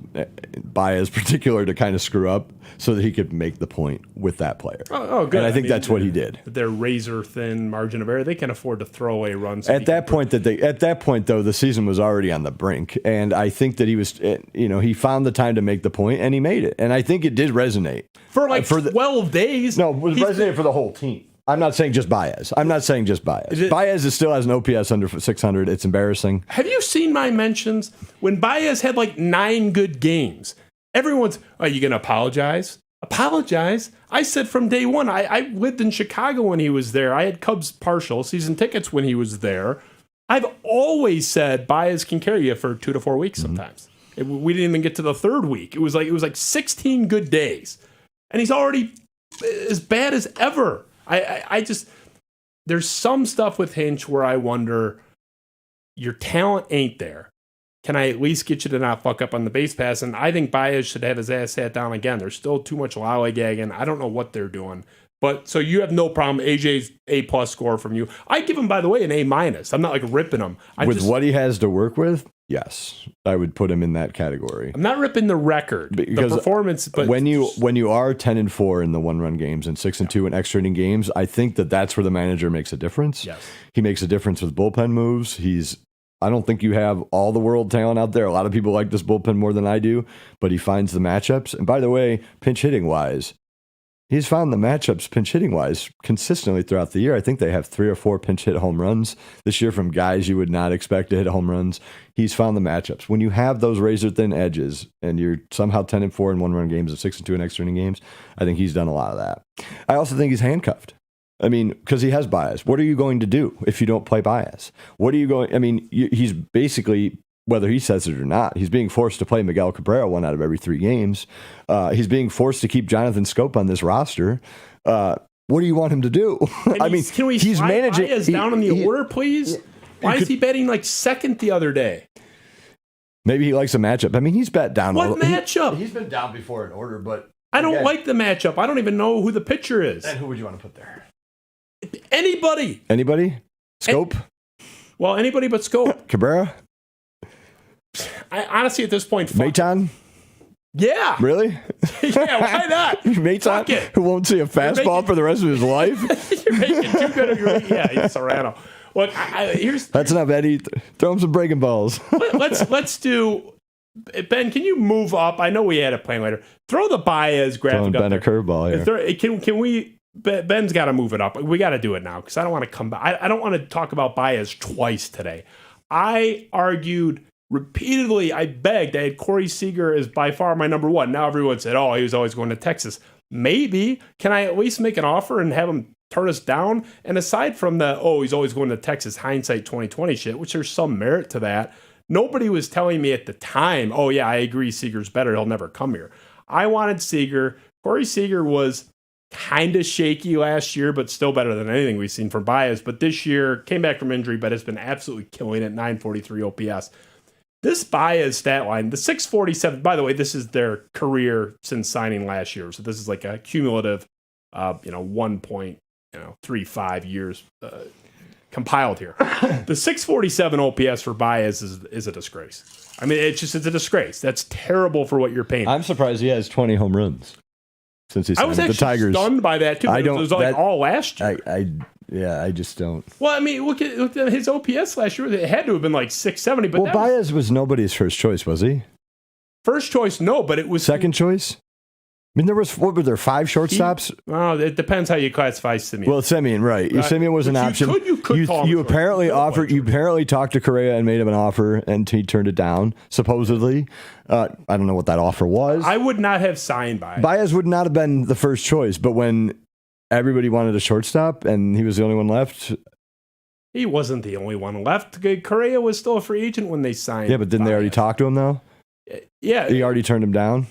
Baez particular, to kind of screw up so that he could make the point with that player. Oh, good. And I think that's what he did. Their razor thin margin of error, they can afford to throw away runs. At that point, though, the season was already on the brink, and I think that he was, he found the time to make the point, and he made it, and I think it did resonate for 12 days. No, it was resonated for the whole team. I'm not saying just Baez. Baez still has an OPS under 600. It's embarrassing. Have you seen my mentions? When Baez had 9 good games, everyone's, are you going to apologize? Apologize? I said from day one, I lived in Chicago when he was there. I had Cubs partial season tickets when he was there. I've always said Baez can carry you for 2 to 4 weeks sometimes. We didn't even get to the 3rd week. It was like 16 good days. And he's already as bad as ever. I just, there's some stuff with Hinch where I wonder, your talent ain't there. Can I at least get you to not fuck up on the base pass? And I think Baez should have his ass sat down again. There's still too much lollygagging. I don't know what they're doing. But so you have no problem. AJ's A+ score from you. I give him, by the way, an A-. I'm not ripping him. What he has to work with, Yes, I would put him in that category. I'm not ripping the record, Because the performance, but when you are 10-4 in the 1-run games and 6-2 in extra inning games, I think that's where the manager makes a difference. Yes. He makes a difference with bullpen moves. I don't think you have all the world talent out there. A lot of people like this bullpen more than I do, but he finds the matchups. And by the way, pinch hitting wise, he's found the matchups pinch hitting wise consistently throughout the year. I think they have 3 or 4 pinch hit home runs this year from guys you would not expect to hit home runs. He's found the matchups. When you have those razor thin edges and you're somehow 10-4 in 1-run games and 6-2 in extra inning games, I think he's done a lot of that. I also think he's handcuffed. I mean, because he has Baez. What are you going to do if you don't play Baez? He's basically, whether he says it or not, he's being forced to play Miguel Cabrera 1 out of every 3 games. He's being forced to keep Jonathan Scope on this roster. What do you want him to do? Can we he's managing Baez down in the order, please? Why is he betting like second the other day? Maybe he likes a matchup. I mean, he's bet down. What matchup? He's been down before in order, but I don't like the matchup. I don't even know who the pitcher is. And who would you want to put there? Anybody. Anybody? Scope? Anybody but Scope. Cabrera? I honestly, at this point, Maton? Yeah. Really? Yeah, why not? Maton, who won't see a fastball for the rest of his life? You're making too good of your... Yeah, he's Serrano. Look, That's enough, Eddie. Throw him some breaking balls. let's do... Ben, can you move up? I know we had a plan later. Throw the Baez graphic Ben up there. a curveball, yeah. Can we... Ben's got to move it up. We got to do it now because I don't want to come back. I don't want to talk about Baez twice today. I argued repeatedly. I begged. I had Corey Seager as by far my number 1. Now everyone said, "Oh, he was always going to Texas." Maybe can I at least make an offer and have him turn us down? And aside from the he's always going to Texas hindsight 2020 shit, which there's some merit to that. Nobody was telling me at the time, "Oh yeah, I agree. Seager's better. He'll never come here." I wanted Seager. Corey Seager was kind of shaky last year, but still better than anything we've seen from Baez. But this year, came back from injury, but has been absolutely killing it, 943 OPS. This Baez stat line, the 647, by the way, this is their career since signing last year. So this is like a cumulative, 1.35 years compiled here. The 647 OPS for Baez is a disgrace. I mean, it's a disgrace. That's terrible for what you're paying. I'm surprised he has 20 home runs. Since he's I was actually the Tigers. stunned by that too. It was like all last year. I just don't. Well, I mean, look at his OPS last year. It had to have been like 670. But Baez was nobody's first choice, was he? First choice, no, but it was second choice. I mean, what were there 5 shortstops? It depends how you classify Simeon. Well, Simeon, right? Simeon was an option. You apparently offered. You apparently talked to Correa and made him an offer, and he turned it down. Supposedly, I don't know what that offer was. I would not have signed Baez. Baez would not have been the first choice, but when everybody wanted a shortstop and he was the only one left. He wasn't the only one left. Correa was still a free agent when they signed. Yeah, but didn't they already talk to him though? Yeah, he already turned him down.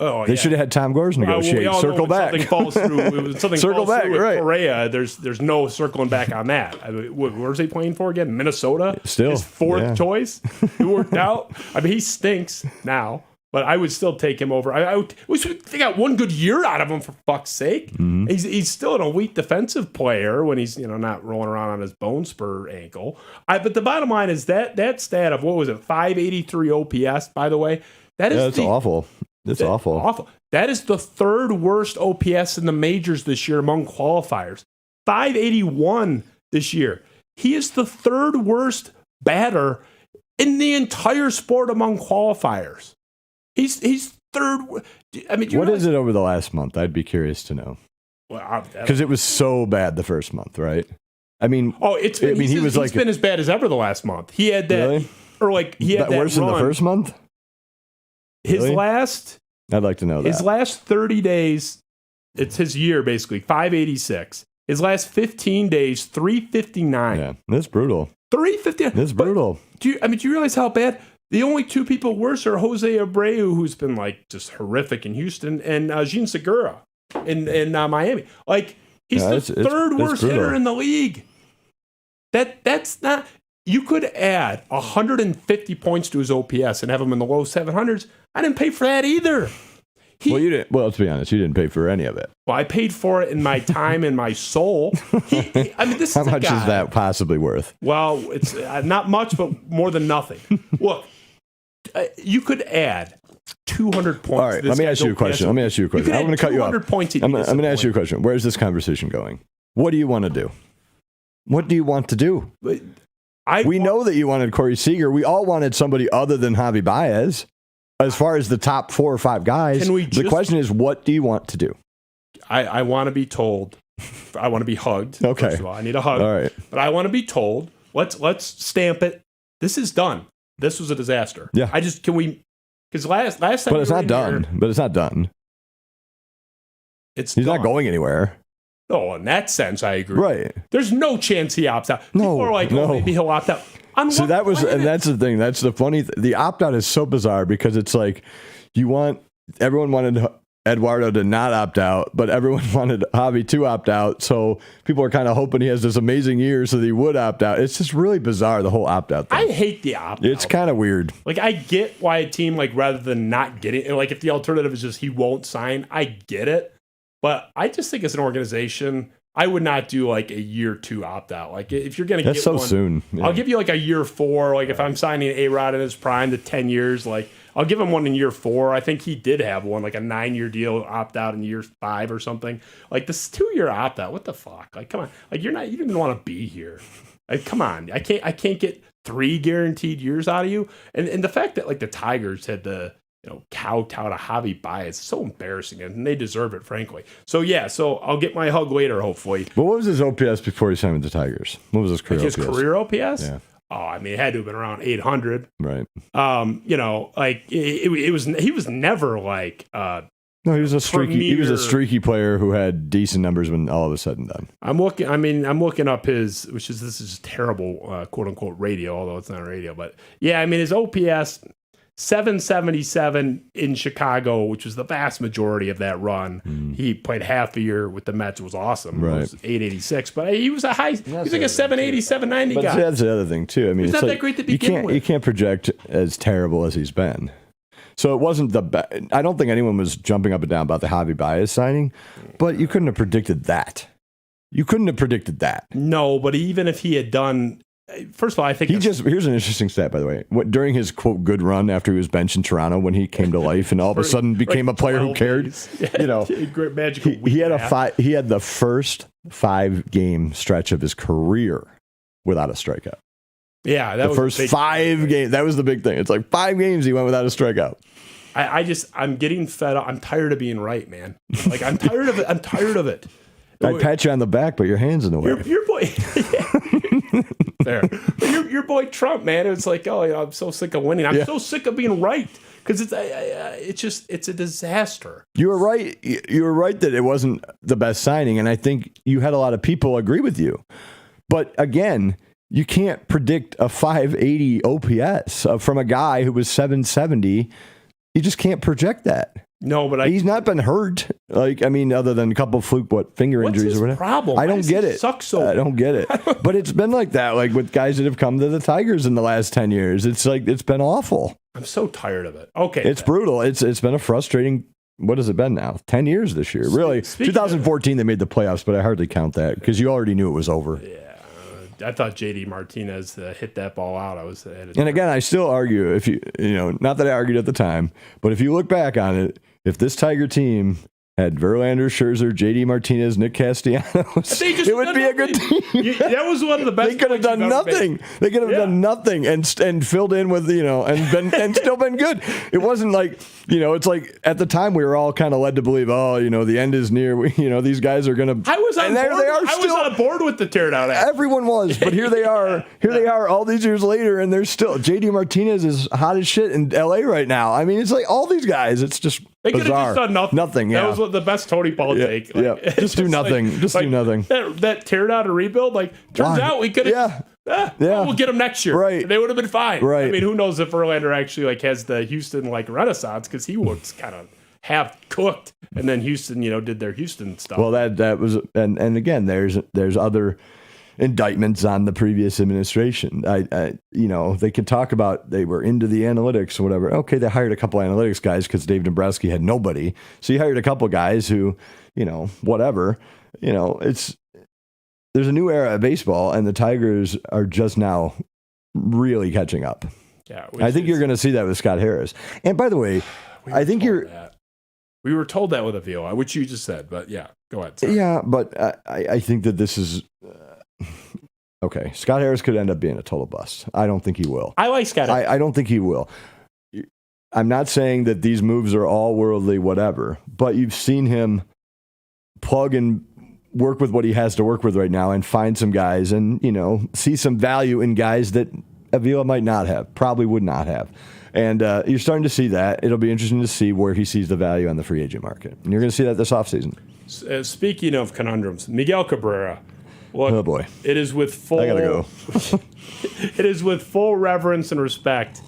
Oh, they should have had Tom Gores negotiate. Circle back. Something falls through. Circle back. Right. Correa. There's no circling back on that. I mean, where's he playing for again? Minnesota. Still his fourth choice. It worked out. I mean, he stinks now, but I would still take him over. They got one good year out of him for fuck's sake. Mm-hmm. He's still an elite defensive player when he's not rolling around on his bone spur ankle. But the bottom line is that stat of what was it 583 OPS. By the way, that's awful. That's awful. That is the 3rd worst OPS in the majors this year among qualifiers. 581 this year. He is the 3rd worst batter in the entire sport among qualifiers. He's 3rd. I mean, what is it over the last month? I'd be curious to know. Well, because it was so bad the first month, right? I mean, he's been as bad as ever the last month. He had that, really? Or like he had that worse run. Than the first month. His last, I'd like to know that. His last 30 days, it's his year basically, 586. His last 15 days, 359. Yeah, that's brutal. 359. That's brutal. Do you realize how bad? The only 2 people worse are Jose Abreu, who's been like just horrific in Houston, and Jean Segura in Miami. Like he's the 3rd worst hitter in the league. That's not. You could add 150 points to his OPS and have him in the low 700s. I didn't pay for that either. You didn't. Well, let's be honest, you didn't pay for any of it. Well, I paid for it in my time and my soul. How much is that possibly worth? Well, it's not much, but more than nothing. Look, You could add 200 points. All right, let me ask you a question. I'm going to cut you off. Points I'm going to ask you a question. Where's this conversation going? What do you want to do? What do you want to do? We know that you wanted Corey Seager. We all wanted somebody other than Javi Baez. As far as the top 4 or 5 guys, the question is, what do you want to do? I want to be told. I want to be hugged. Okay. First of all, I need a hug. All right. But I want to be told. Let's stamp it. This is done. This was a disaster. Yeah. Because last time. But it's not done. He's not going anywhere. Oh, in that sense, I agree. Right. There's no chance he opts out. People are like, maybe he'll opt out. And that's the thing. That's the funny the opt out is so bizarre because it's like everyone wanted Eduardo to not opt out, but everyone wanted Javi to opt out. So people are kind of hoping he has this amazing year so that he would opt out. It's just really bizarre, the whole opt out thing. I hate the opt out. It's kind of weird. Like, I get why a team, like, rather than not getting, like, if the alternative is just he won't sign, I get it. But I just think as an organization, I would not do like a year 2 opt out. Like, if you're going to get so one, soon. Yeah. I'll give you like a year 4. Like, if I'm signing A-Rod in his prime to 10 years, like, I'll give him one in year 4. I think he did have one, like a 9-year deal opt out in year 5 or something. Like, this 2-year opt out, what the fuck? Like, come on. Like, you didn't want to be here. Like, come on. I can't get 3 guaranteed years out of you. And the fact that like the Tigers had the kowtow to Javi Baez is so embarrassing, and they deserve it, frankly. So I'll get my hug later, hopefully. But what was his OPS before he signed with the Tigers? What was his career OPS? His career OPS? Yeah. Oh, I mean, it had to have been around 800. Right. Like it was. He was never like. No, he was a streaky. He was a streaky player who had decent numbers when all of a said and done. I'm looking up his, this is terrible, quote unquote radio, although it's not radio. But yeah, I mean, his OPS 777 in Chicago, which was the vast majority of that run. He played half a year with the Mets. It was awesome. Right. It was 886, but he was a high. He was like a 780, 790 but guy. That's the other thing too. I mean, he's it's not like, that great to begin with. You can't project as terrible as he's been. So it wasn't I don't think anyone was jumping up and down about the Javi Baez signing, but you couldn't have predicted that. No, but even if he had done. First of all, I think here's an interesting stat, by the way. During his quote good run after he was benched in Toronto, when he came to life and all of a sudden became a player who cared, great magical. He had the first 5-game stretch of his career without a strikeout. Yeah, that was the first 5 games. That was the big thing. It's like 5 games he went without a strikeout. I'm getting fed up. I'm tired of being right, man. Like, I'm tired of it. I pat you on the back, but your hand's in the way. Your boy. There. Your boy Trump, man. It's like, I'm so sick of winning. I'm so sick of being right because it's a disaster. You were right. You were right that it wasn't the best signing, and I think you had a lot of people agree with you. But again, you can't predict a 580 OPS from a guy who was 770. You just can't project that. No, but he's not been hurt. Like, I mean, other than a couple of fluke finger injuries or whatever. Problem? I don't get it. I don't get it. But it's been like that, like with guys that have come to the Tigers in the last 10 years. It's like it's been awful. I'm so tired of it. Okay, it's brutal. It's been a frustrating. What has it been now? 10 years this year, really. 2014 they made the playoffs, but I hardly count that because you already knew it was over. Yeah. I thought JD Martinez hit that ball out. And again, I still argue not that I argued at the time, but if you look back on it, if this Tiger team had Verlander, Scherzer, JD Martinez, Nick Castellanos, it would be a good team. That was one of the best. They could have done nothing. They could have done nothing and filled in with and still been good. It wasn't like it's like at the time we were all kind of led to believe, the end is near. These guys are going to. I was on board with the teardown. Everyone was, but here they are. Here they are, all these years later, and they're still. JD Martinez is hot as shit in LA right now. I mean, it's like all these guys. It's just. They could have just done nothing. Nothing. Yeah. That was the best Tony Paul take. Like, just do nothing. Do nothing. That teardown and rebuild. Like, turns out we could have. We'll get them next year. Right. They would have been fine. Right. I mean, who knows if Verlander actually has the Houston renaissance because he was kind of half cooked, and then Houston did their Houston stuff. Well, that was and again, there's other indictments on the previous administration. They could talk about they were into the analytics or whatever. Okay, they hired a couple analytics guys because Dave Dombrowski had nobody. So you hired a couple guys who, whatever. There's a new era of baseball, and the Tigers are just now really catching up. Yeah, I think you're going to see that with Scott Harris. And by the way, I think we were told that with Avila, which you just said, but yeah, go ahead. Sorry. Yeah, but I think that this is okay. Scott Harris could end up being a total bust. I don't think he will. I like Scott Harris. I don't think he will. I'm not saying that these moves are all worldly, whatever, but you've seen him plug and work with what he has to work with right now and find some guys and, see some value in guys that Avila might not have, probably would not have. And you're starting to see that. It'll be interesting to see where he sees the value on the free agent market. And you're going to see that this offseason. Speaking of conundrums, Miguel Cabrera. Look, oh, boy. It is with full... I got to go. It is with full reverence and respect.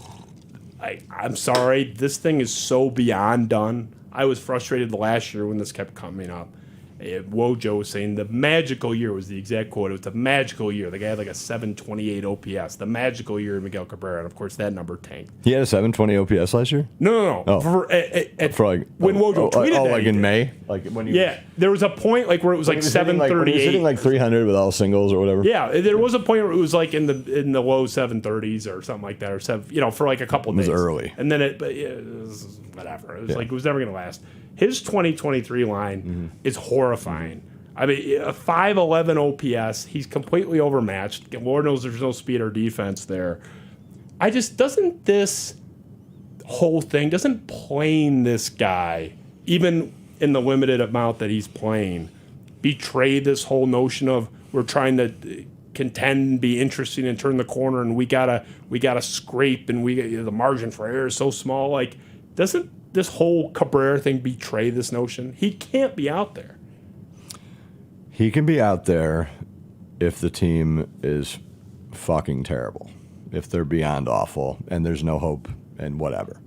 I'm sorry. This thing is so beyond done. I was frustrated last year when this kept coming up. Wojo was saying the magical year was the exact quote. It was the magical year. The guy had like a 728 OPS. The magical year of Miguel Cabrera. And, of course, that number tanked. He had a 720 OPS last year? No. Oh. When Wojo tweeted that. like in May? Like when there was a point like where it was like 738. He was hitting like 300 with all singles or whatever. Yeah, there was a point where it was like in the low 730s or something like that, or for like a couple of days. It was early. And then it was whatever. It was like it was never going to last. His 2023 line is horrifying. I mean, a 511 OPS. He's completely overmatched. Lord knows there's no speed or defense there. Doesn't this whole thing, doesn't playing this guy, even in the limited amount that he's playing, betray this whole notion of we're trying to contend and be interesting and turn the corner and we gotta scrape and the margin for error is so small. Like, doesn't this whole Cabrera thing betray this notion? He can't be out there. He can be out there if the team is fucking terrible, if they're beyond awful and there's no hope and whatever.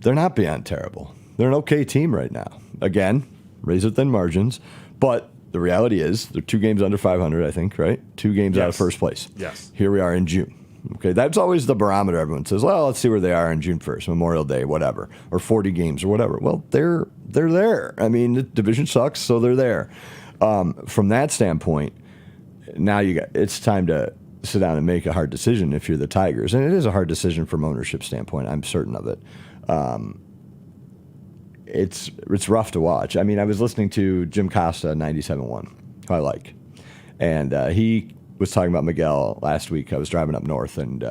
They're not beyond terrible. They're an okay team right now. Again, razor thin margins, but the reality is they're 2 games under 500, I think, right? 2 games out of first place. Yes. Here we are in June. Okay, that's always the barometer. Everyone says, well, let's see where they are on June 1st, Memorial Day, whatever, or 40 games or whatever. Well, they're there. I mean, the division sucks, so they're there. From that standpoint, now it's time to sit down and make a hard decision if you're the Tigers. And it is a hard decision from ownership standpoint. I'm certain of it. It's rough to watch. I mean, I was listening to Jim Costa 97.1, who I like. And he was talking about Miguel last week. I was driving up north, and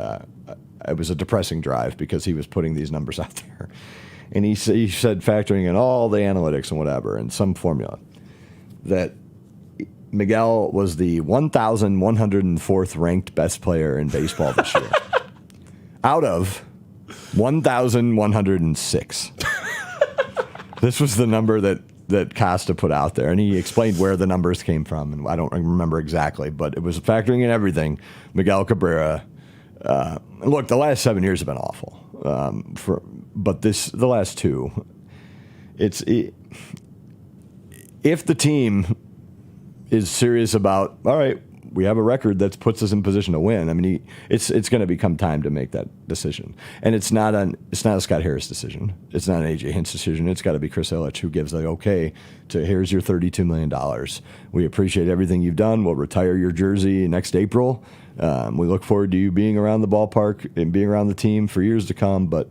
it was a depressing drive because he was putting these numbers out there. And he said, factoring in all the analytics and whatever, and some formula, that Miguel was the 1,104th ranked best player in baseball this year, out of 1,106. This was the number that Costa put out there, and he explained where the numbers came from, and I don't remember exactly, but it was factoring in everything. Miguel Cabrera. Look, the last 7 years have been awful, but the last 2, if the team is serious about, all right, we have a record that puts us in position to win. I mean, it's going to become time to make that decision, and it's not a Scott Harris decision. It's not an AJ Hinch decision. It's got to be Chris Ilitch who gives the okay to here's your $32 million. We appreciate everything you've done. We'll retire your jersey next April. We look forward to you being around the ballpark and being around the team for years to come. But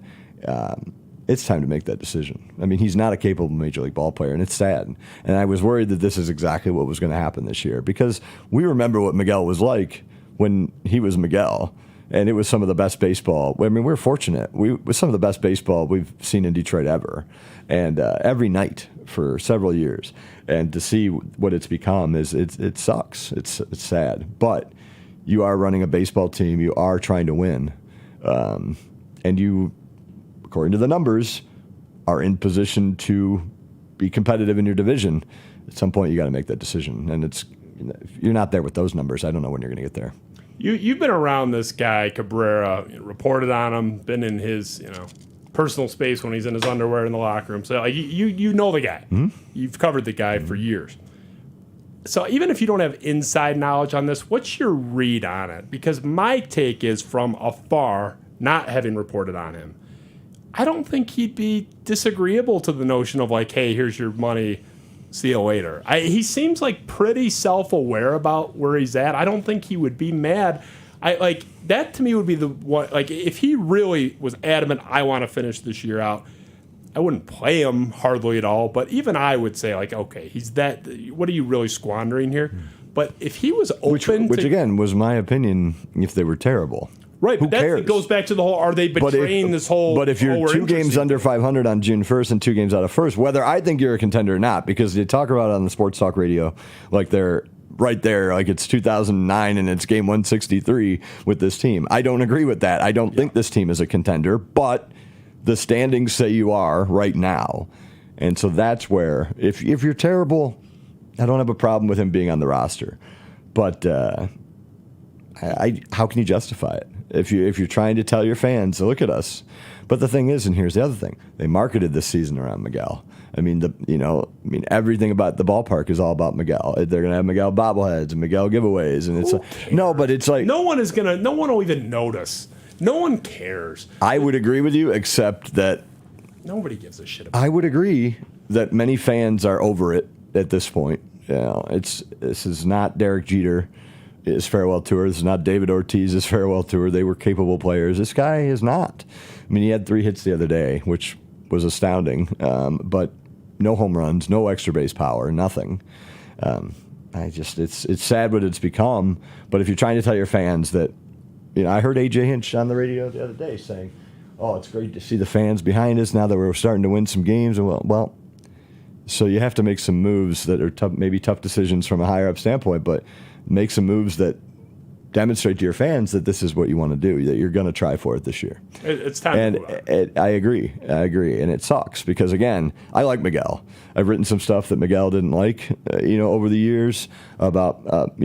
it's time to make that decision. I mean, he's not a capable major league ball player, and it's sad. And I was worried that this is exactly what was going to happen this year because we remember what Miguel was like when he was Miguel, and it was some of the best baseball. I mean, we're fortunate. It was some of the best baseball we've seen in Detroit ever, and every night for several years. And to see what it's become it sucks. It's sad. But you are running a baseball team. You are trying to win, and you, according to the numbers, are in position to be competitive in your division. At some point, you got to make that decision. And if you're not there with those numbers, I don't know when you're going to get there. You've been around this guy, Cabrera, reported on him, been in his personal space when he's in his underwear in the locker room. So like, you know the guy. Mm-hmm. You've covered the guy for years. So even if you don't have inside knowledge on this, what's your read on it? Because my take is from afar, not having reported on him, I don't think he'd be disagreeable to the notion of like, hey, here's your money, see you later. He seems like pretty self-aware about where he's at. I don't think he would be mad. I like that to me would be the one. Like if he really was adamant, I want to finish this year out. I wouldn't play him hardly at all, but even I would say like, okay, he's that. What are you really squandering here? But if he was open, which again was my opinion, if they were terrible, right? Who But cares? it goes back to the whole: are they betraying this whole? But if you're we're 2 games interested. under 500 on June 1st and 2 games out of first, whether I think you're a contender or not, because you talk about it on the sports talk radio, like they're right there, like it's 2009 and it's game 163 with this team. I don't agree with that. I don't think this team is a contender, but the standings say you are right now. And so that's where, if you're terrible, I don't have a problem with him being on the roster. But how can you justify it? If you're trying to tell your fans, look at us. But the thing is, and here's the other thing, they marketed this season around Miguel. I mean, everything about the ballpark is all about Miguel. They're gonna have Miguel bobbleheads and Miguel giveaways, and it's but it's like no one will even notice. No one cares. I would agree with you, except that Nobody gives a shit about. I would agree that many fans are over it at this point. This is not Derek Jeter. His farewell tour. This is not David Ortiz's farewell tour. They were capable players. This guy is not. I mean, he had 3 hits the other day, which was astounding, but no home runs, no extra base power, nothing. It's sad what it's become. But if you're trying to tell your fans that, I heard AJ Hinch on the radio the other day saying, "Oh, it's great to see the fans behind us now that we're starting to win some games." And well, so you have to make some moves that are maybe tough decisions from a higher up standpoint, but make some moves that demonstrate to your fans that this is what you want to do, that you're going to try for it this year. It's time and to move on. I agree. And it sucks because, again, I like Miguel. I've written some stuff that Miguel didn't like, over the years about,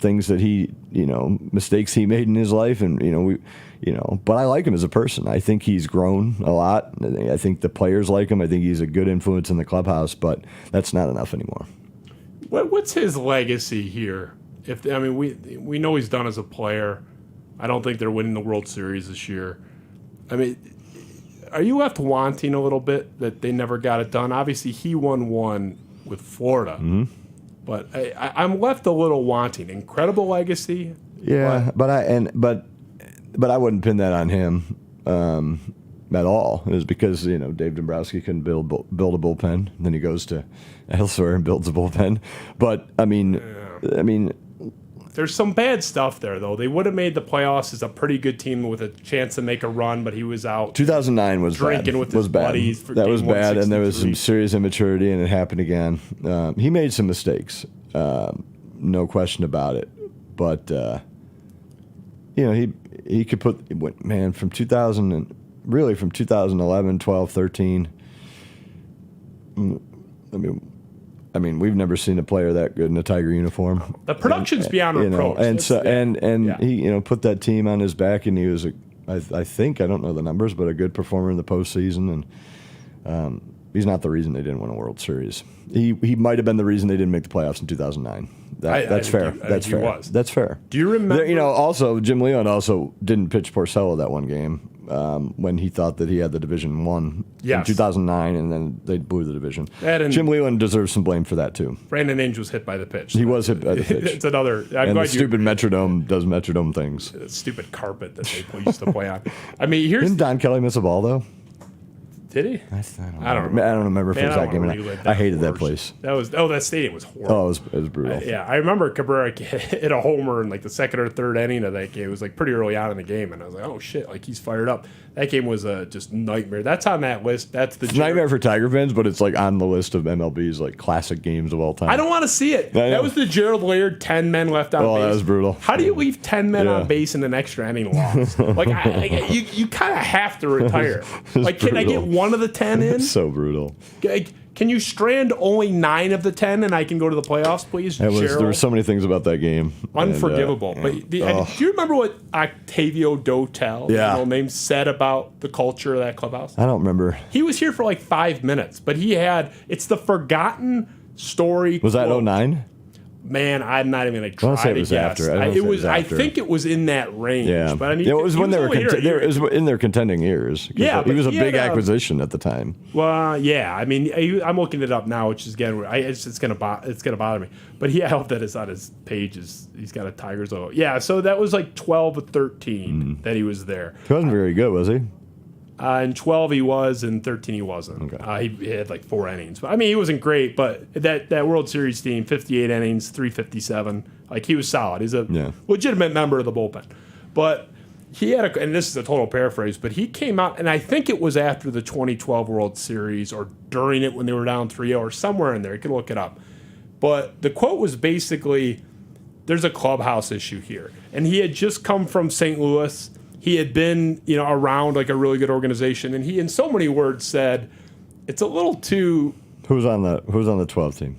things that he, mistakes he made in his life. And, but I like him as a person. I think he's grown a lot. I think the players like him. I think he's a good influence in the clubhouse, but that's not enough anymore. What's his legacy here? We know he's done as a player. I don't think they're winning the World Series this year. I mean, are you left wanting a little bit that they never got it done? Obviously, he won one with Florida, but I'm left a little wanting. Incredible legacy. Yeah, but I wouldn't pin that on him at all. It was because Dave Dombrowski couldn't build a bullpen. Then he goes to elsewhere and builds a bullpen. But I mean. There's some bad stuff there, though. They would have made the playoffs as a pretty good team with a chance to make a run, but he was out. 2009 was drinking bad. with his buddies. For that was bad, and there was 163. some serious immaturity, and it happened again. He made some mistakes, no question about it. But he could put from 2000 and really from 2011, 12, 13. I mean, we've never seen a player that good in a Tiger uniform. The production's beyond reproach. He put that team on his back, and he was, I think, I don't know the numbers, but a good performer in the postseason. And he's not the reason they didn't win a World Series. He might have been the reason they didn't make the playoffs in 2009. That's fair. That's fair. Do you remember? Also Jim Leon also didn't pitch Porcello that one game when he thought that he had the division won in 2009, and then they blew the division. Jim Leland deserves some blame for that too. Brandon Ainge was hit by the pitch. He was hit by the pitch. It's another. And the stupid Metrodome does Metrodome things. The stupid carpet that they used to play on. I mean, Didn't Don Kelly miss a ball though? Did he? I don't remember if it was that game. I hated that place. That stadium was horrible. Oh, it was brutal. I remember Cabrera hit a homer in like the second or third inning of that game. It was like pretty early on in the game, and I was like, oh shit, like he's fired up. That game was just nightmare. That's on that list. That's the nightmare for Tiger fans, but it's like on the list of MLB's like classic games of all time. I don't want to see it. That was the Gerald Laird 10 men left on base. Oh, that was brutal. How do you leave 10 men on base in an extra inning loss? Like you kind of have to retire. Like, can I get one of the 10 in? So brutal. Can you strand only 9 of the 10 and I can go to the playoffs, please? There were so many things about that game. Unforgivable. But do you remember what Octavio Dotel, name, said about the culture of that clubhouse? I don't remember. He was here for like 5 minutes, but it's the forgotten story. Was that 2009? Man, I'm not even going to I wanna try say it to was guess. after. I wanna say it was I after. think it was in that range. Yeah, But I mean, it was he when they were only here a year. it was in their contending years. Yeah, he but was a he big had, acquisition at the time. Well, yeah. I mean, I'm looking it up now, which is again, it's gonna bother me. But I hope that it's on his pages. He's got a Tigers logo. Yeah, so that was like 12 or 13 that he was there. He wasn't very good, was he? In 12 he was, in 13 he wasn't. Okay. He had like 4 innings. But I mean, he wasn't great, but that World Series team, 58 innings, 357. Like, he was solid. He's a legitimate member of the bullpen. But he had and this is a total paraphrase, but he came out, and I think it was after the 2012 World Series or during it when they were down 3-0 or somewhere in there. You can look it up. But the quote was basically, there's a clubhouse issue here. And he had just come from St. Louis. He had been, around like a really good organization, and he, in so many words, said, "It's a little too." Who's on the 12 team?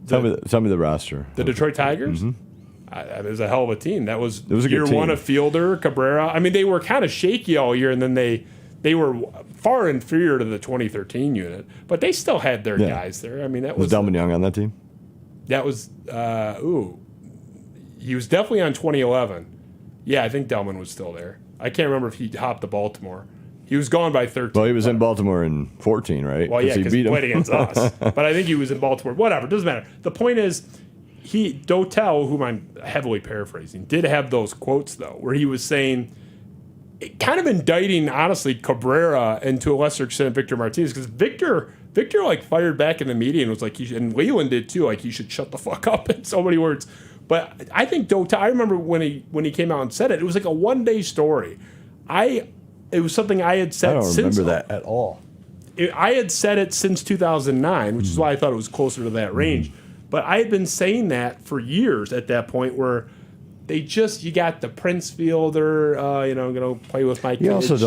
Tell me the roster. The Detroit Tigers. It was a hell of a team. It was a year good team. one of Fielder, Cabrera. I mean, they were kind of shaky all year, and then they were far inferior to the 2013 unit, but they still had their guys there. I mean, that was Delman Young on that team? That was he was definitely on 2011. Yeah, I think Delman was still there. I can't remember if he hopped to Baltimore. He was gone by 13. Well, he was in Baltimore in 14, right? Well, yeah, because he played against us. them. But I think he was in Baltimore. Whatever, doesn't matter. The point is, Dotel, whom I'm heavily paraphrasing, did have those quotes, though, where he was saying, kind of indicting, honestly, Cabrera and to a lesser extent Victor Martinez, because Victor like fired back in the media and was like, and Leland did too, like, he should shut the fuck up in so many words. But I think Dotel, I remember when he came out and said it, it was like a one-day story. It was something I had said since. I don't remember that at all. I had said it since 2009, which is why I thought it was closer to that range. But I had been saying that for years at that point, where you got the Prince Fielder, going to play with my kids. You also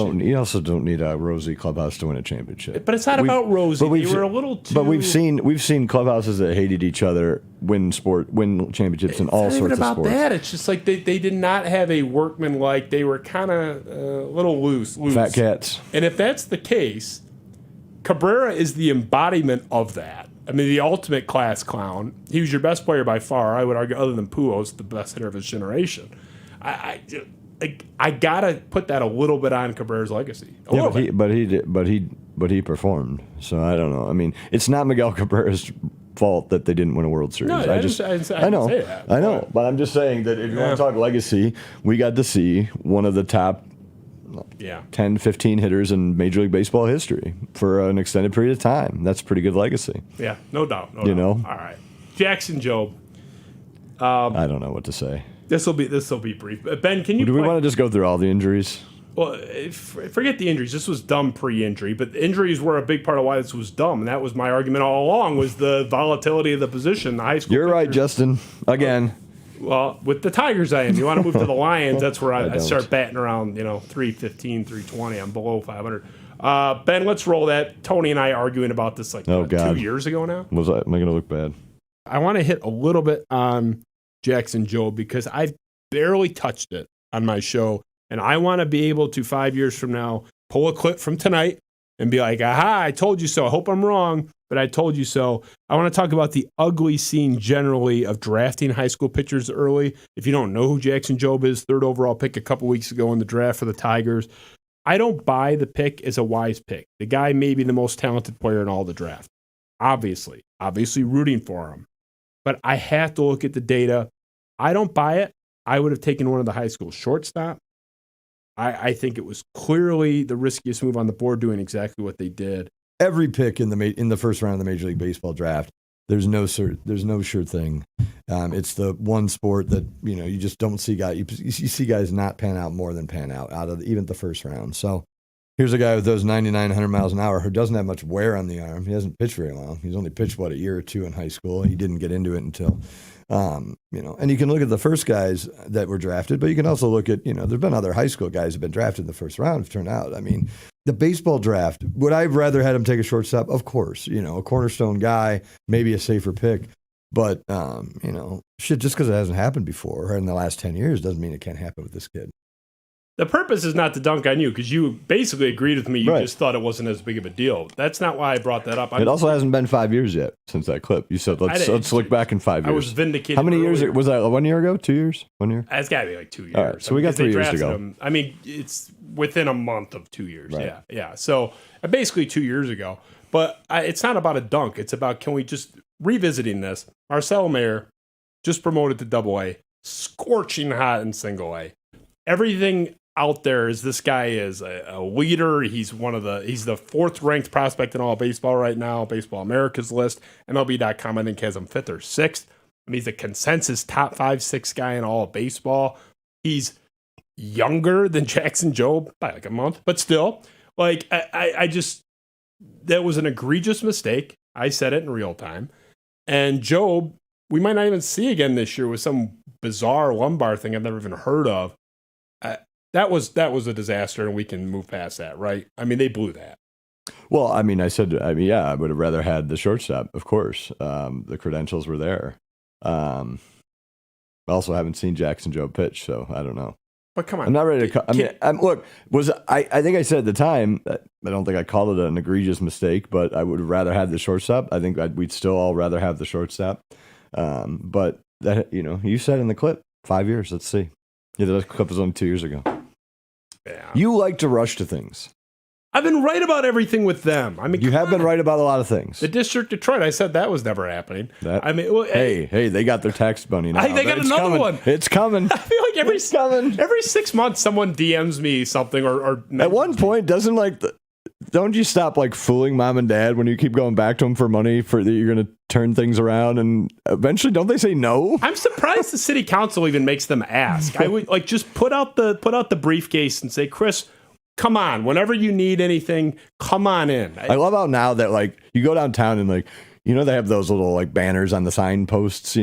don't need a rosy clubhouse to win a championship. But it's not about rosy. They were a little too. But we've seen clubhouses that hated each other win championships in all sorts of sports. It's not even about that. It's just like they did not have a workman-like. They were kind of a little loose. Fat cats. And if that's the case, Cabrera is the embodiment of that. I mean, the ultimate class clown. He was your best player by far. I would argue, other than Pujols, the best hitter of his generation. I gotta put that a little bit on Cabrera's legacy. But he performed. So I don't know. I mean, it's not Miguel Cabrera's fault that they didn't win a World Series. No, I know. Say that, I know. But I'm just saying that if you want to talk legacy, we got to see one of the top 10, 15 hitters in Major League Baseball history for an extended period of time. That's a pretty good legacy. Yeah, no doubt. You know? All right. Jackson Jobe. I don't know what to say. This will be brief. Ben, can you Do we want to just go through all the injuries? Well, forget the injuries. This was dumb pre-injury, but the injuries were a big part of why this was dumb, and that was my argument all along, was the volatility of the position. The high school. You're right, Justin. Again. Well, with the Tigers, I am. You want to move to the Lions, that's where I start batting around, 315, 320. I'm below 500. Ben, let's roll that. Tony and I arguing about this 2 years ago now. Am I going to look bad? I want to hit a little bit on Jackson Jobe because I've barely touched it on my show, and I want to be able to 5 years from now pull a clip from tonight and be like, aha, I told you so. I hope I'm wrong, but I told you so. I want to talk about the ugly scene generally of drafting high school pitchers early. If you don't know who Jackson Jobe is, 3rd overall pick a couple weeks ago in the draft for the Tigers. I don't buy the pick as a wise pick. The guy may be the most talented player in all the draft. Obviously rooting for him. But I have to look at the data. I don't buy it. I would have taken one of the high school shortstop. I think it was clearly the riskiest move on the board, doing exactly what they did. Every pick in the first round of the Major League Baseball draft, there's no sure thing. It's the one sport that you just don't see guys. You see guys not pan out more than pan out of even the first round. So here's a guy with those 99, 100 miles an hour who doesn't have much wear on the arm. He hasn't pitched very long. He's only pitched a year or two in high school. He didn't get into it until. And you can look at the first guys that were drafted, but you can also look at, there've been other high school guys who've been drafted in the first round have turned out. I mean, the baseball draft, would I have rather had him take a shortstop? Of course, a cornerstone guy, maybe a safer pick, but, just because it hasn't happened before or in the last 10 years doesn't mean it can't happen with this kid. The purpose is not to dunk on you because you basically agreed with me. You just thought it wasn't as big of a deal. That's not why I brought that up. It also hasn't been 5 years yet since that clip. You said let's look back in 5 years. I was vindicated. How many years earlier. Was that? 1 year ago? 2 years? 1 year? It's got to be like 2 years. All right, so we got 3 years to go. I mean, it's within a month of 2 years. Right. Yeah. So basically 2 years ago. But it's not about a dunk. It's about, can we just revisiting this? Marcelo Mayer just promoted to Double-A, scorching hot in Single A. Everything out there is this guy is a leader. He's the fourth ranked prospect in all of baseball right now. Baseball America's list. MLB.com I think has him fifth or sixth. I mean, he's a consensus top 5-6 guy in all of baseball. He's younger than Jackson Jobe by like a month, but still, like I just, that was an egregious mistake. I said it in real time. And Jobe, we might not even see again this year with some bizarre lumbar thing I've never even heard of. That was a disaster, and we can move past that, right? I mean, they blew that. Well, I mean, I would have rather had the shortstop, of course. The credentials were there. I also haven't seen Jackson Jobe pitch, so I don't know. But come on. I'm not ready to... I think I said at the time, I don't think I called it an egregious mistake, but I would have rather had the shortstop. I think we'd still all rather have the shortstop. But, that you said in the clip, 5 years, let's see. Yeah, the clip was only 2 years ago. Yeah. You like to rush to things. I've been right about everything with them. I mean, you have been right about a lot of things. The District Detroit, I said that was never happening. Hey, they got their tax money now. They got another one. It's coming. I feel like every 6 months, someone DMs me something or at one point, don't you stop fooling mom and dad when you keep going back to them for money for that you're going to turn things around, and eventually don't they say no? I'm surprised the city council even makes them ask. I would just put out the briefcase and say, Chris, come on, whenever you need anything, come on in. I love how now that you go downtown and they have those little banners on the signposts,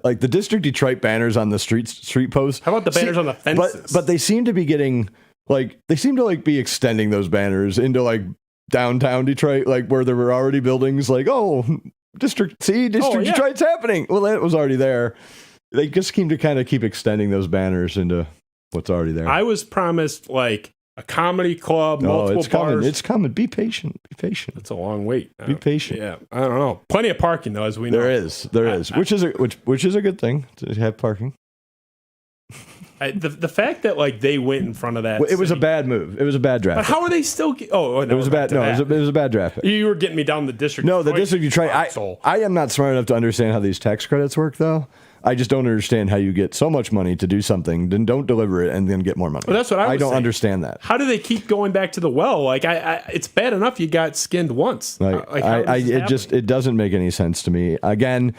like the District Detroit banners on the street posts. How about the banners on the fences? But they seem to be getting be extending those banners into downtown Detroit, where there were already buildings. District Detroit's happening. Well, that was already there. They just seem to kind of keep extending those banners into what's already there. I was promised a comedy club, multiple bars. It's coming. Be patient. It's a long wait. Be patient. Yeah, I don't know. Plenty of parking though, as we know. There is, which is a good thing to have parking. The fact that they went in front of that, it was a bad move. It was a bad draft. But how are they still? It was a bad. No, it was a bad draft. You were getting me down the District. No, the District Detroit. I am not smart enough to understand how these tax credits work, though. I just don't understand how you get so much money to do something, then don't deliver it, and then get more money. Well, that's what I don't understand that. How do they keep going back to the well? It's bad enough you got skinned once. It doesn't make any sense to me. Again,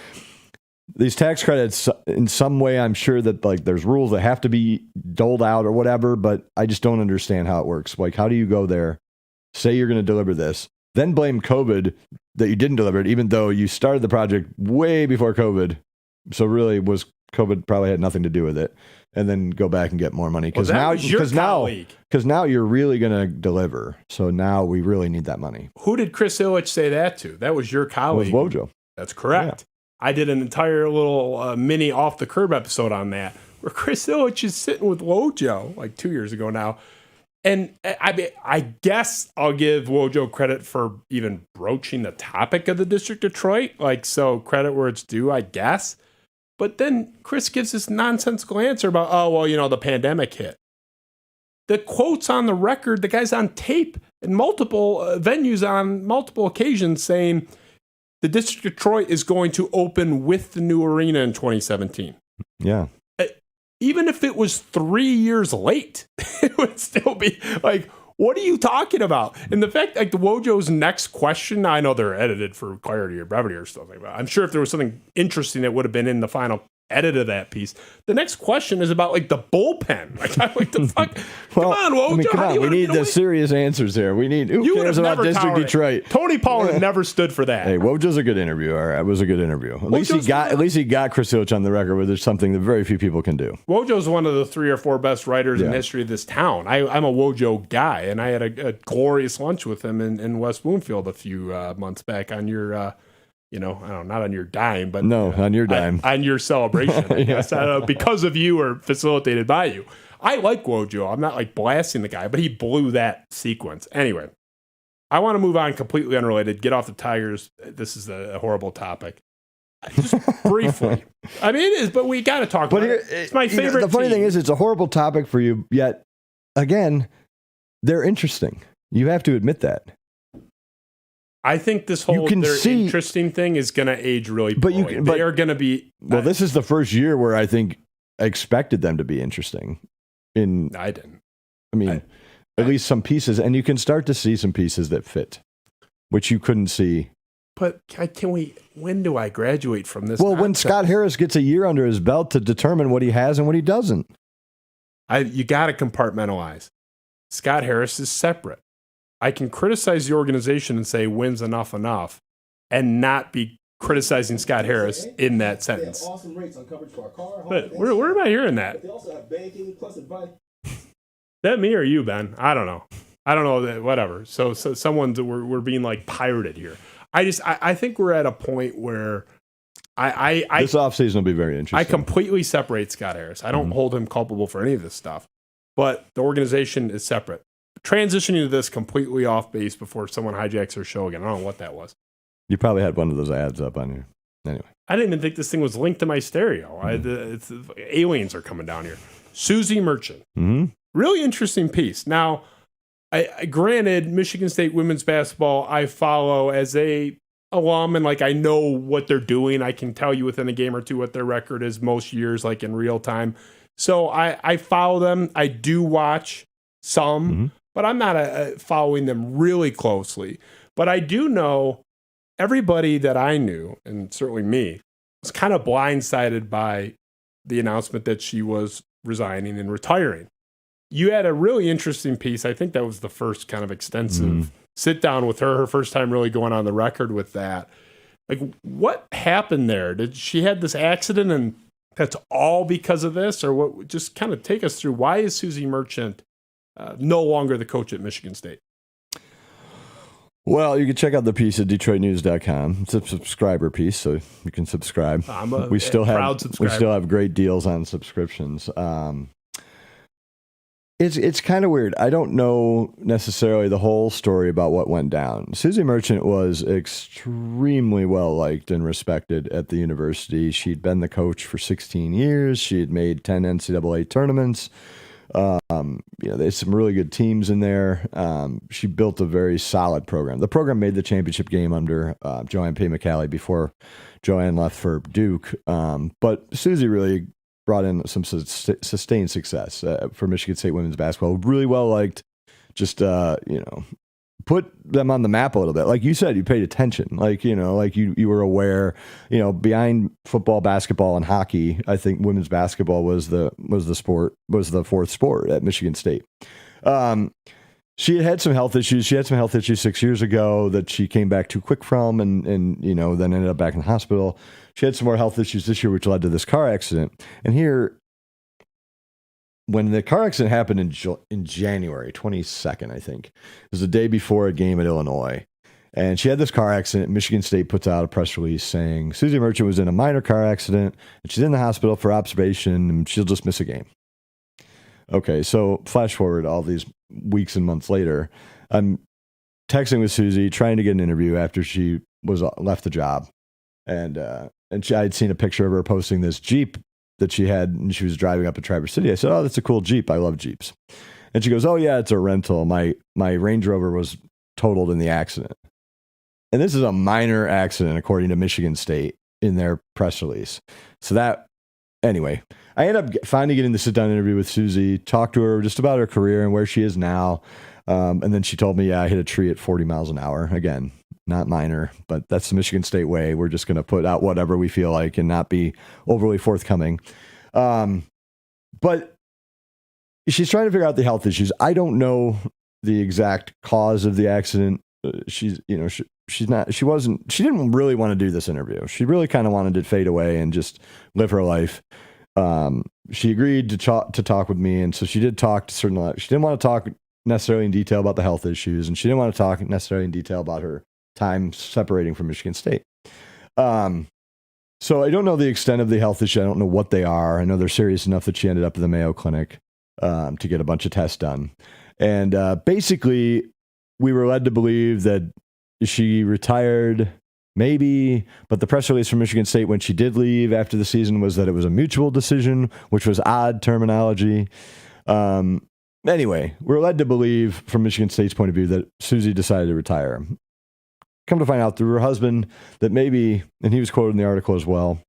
these tax credits, in some way, I'm sure that there's rules that have to be doled out or whatever, but I just don't understand how it works. How do you go there, say you're going to deliver this, then blame COVID that you didn't deliver it, even though you started the project way before COVID? So really, COVID probably had nothing to do with it, and then go back and get more money because now you're really going to deliver. So now we really need that money. Who did Chris Ilitch say that to? That was your colleague. It was Wojo. That's correct. Yeah. I did an entire little mini off the curb episode on that, where Chris Ilitch is sitting with Wojo 2 years ago now. And I guess I'll give Wojo credit for even broaching the topic of the District Detroit. So credit where it's due, I guess. But then Chris gives this nonsensical answer about, the pandemic hit. The quote's on the record, the guy's on tape in multiple venues on multiple occasions saying the District of Detroit is going to open with the new arena in 2017. Yeah. Even if it was 3 years late, it would still be what are you talking about? And the fact, the Wojo's next question, I know they're edited for clarity or brevity or stuff like that. I'm sure if there was something interesting that would have been in the final edit of that piece. The next question is about the bullpen. The fuck? Come on, Wojo. Come on. We need the serious answers here. We need. Who cares about District Detroit? Tony Pollard never stood for that. Hey, Wojo's a good interview. All right, it was a good interview. At least he got Chris Ilitch on the record, which is something that very few people can do. Wojo's one of the 3 or 4 best writers in history of this town. I'm a Wojo guy, and I had a glorious lunch with him in West Bloomfield a few months back on your. I don't know, not on your dime, but on your dime, on your celebration. I guess because of you or facilitated by you. I like Wojo. I'm not like blasting the guy, but he blew that sequence. Anyway, I want to move on, completely unrelated. Get off the Tigers. This is a horrible topic. Just briefly. I mean, it is, but we got to talk about it. It's my favorite The funny team. thing is, it's a horrible topic for you, yet, again, they're interesting. You have to admit that. I think this whole interesting thing is going to age really poorly. They are going to be... Well, this is the first year where I think I expected them to be interesting. I didn't. I mean, at least some pieces, and you can start to see some pieces that fit, which you couldn't see. But when do I graduate from this? Well, nonsense? when Scott Harris gets a year under his belt to determine what he has and what he doesn't. You got to compartmentalize. Scott Harris is separate. I can criticize the organization and say wins enough, and not be criticizing Scott Harris in that sentence. They have awesome rates on coverage for our car. But where am I hearing that? But they also have banking plus advice. That me or you, Ben? I don't know. Whatever. So we're being like pirated here. I think we're at a point where this offseason will be very interesting. I completely separate Scott Harris. I don't hold him culpable for any of this stuff, but the organization is separate. Transitioning to this completely off base before someone hijacks our show again. I don't know what that was. You probably had one of those ads up on you. Anyway. I didn't even think this thing was linked to my stereo. Aliens are coming down here. Susie Merchant. Mm-hmm. Really interesting piece. Now, granted, Michigan State women's basketball I follow as a alum, and like I know what they're doing. I can tell you within a game or two what their record is most years, like in real time. So I follow them. I do watch some, but I'm not following them really closely. But I do know everybody that I knew, and certainly me, was kind of blindsided by the announcement that she was resigning and retiring. You had a really interesting piece. I think that was the first kind of extensive sit down with her first time really going on the record with that. Like, what happened there? Did she had this accident and that's all because of this? Or what? Just kind of take us through, why is Susie Merchant no longer the coach at Michigan State? Well, you can check out the piece at DetroitNews.com. It's a subscriber piece, so you can subscribe. We still have great deals on subscriptions. It's kind of weird. I don't know necessarily the whole story about what went down. Susie Merchant was extremely well liked and respected at the university. She'd been the coach for 16 years. She had made 10 NCAA tournaments. There's some really good teams in there. She built a very solid program. The program made the championship game under Joanne P. McCallie before Joanne left for Duke. But Susie really brought in some sustained success for Michigan State women's basketball. Really well liked. Just put them on the map a little bit. Like you said, you paid attention. Like you were aware. Behind football, basketball, and hockey, I think women's basketball was the fourth sport at Michigan State. She had some health issues. She had some health issues 6 years ago that she came back too quick from, and then ended up back in the hospital. She had some more health issues this year, which led to this car accident. And here, when the car accident happened in January 22nd, I think, it was the day before a game at Illinois. And she had this car accident. Michigan State puts out a press release saying Susie Merchant was in a minor car accident, and she's in the hospital for observation, and she'll just miss a game. Okay, so flash forward all these weeks and months later. I'm texting with Susie, trying to get an interview after she was left the job. And I'd seen a picture of her posting this Jeep that she had, and she was driving up to Traverse City. I said, "Oh, that's a cool Jeep. I love Jeeps." And she goes, "Oh yeah, it's a rental. My Range Rover was totaled in the accident." And this is a minor accident, according to Michigan State in their press release. So anyway, I ended up finally getting the sit-down interview with Susie, talk to her just about her career and where she is now. And then she told me, I hit a tree at 40 miles an hour. Again, not minor, but that's the Michigan State way. We're just going to put out whatever we feel like and not be overly forthcoming. But she's trying to figure out the health issues. I don't know the exact cause of the accident. She didn't really want to do this interview. She really kind of wanted to fade away and just live her life. She agreed to talk with me. And so she did talk to certain, she didn't want to talk necessarily in detail about the health issues, and she didn't want to talk necessarily in detail about her time separating from Michigan State. So I don't know the extent of the health issue. I don't know what they are. I know they're serious enough that she ended up at the Mayo Clinic. to get a bunch of tests done. And basically, we were led to believe that she retired, maybe, but the press release from Michigan State when she did leave after the season was that it was a mutual decision, which was odd terminology. Anyway, we're led to believe from Michigan State's point of view that Susie decided to retire. Come to find out through her husband that maybe, and he was quoted in the article as well,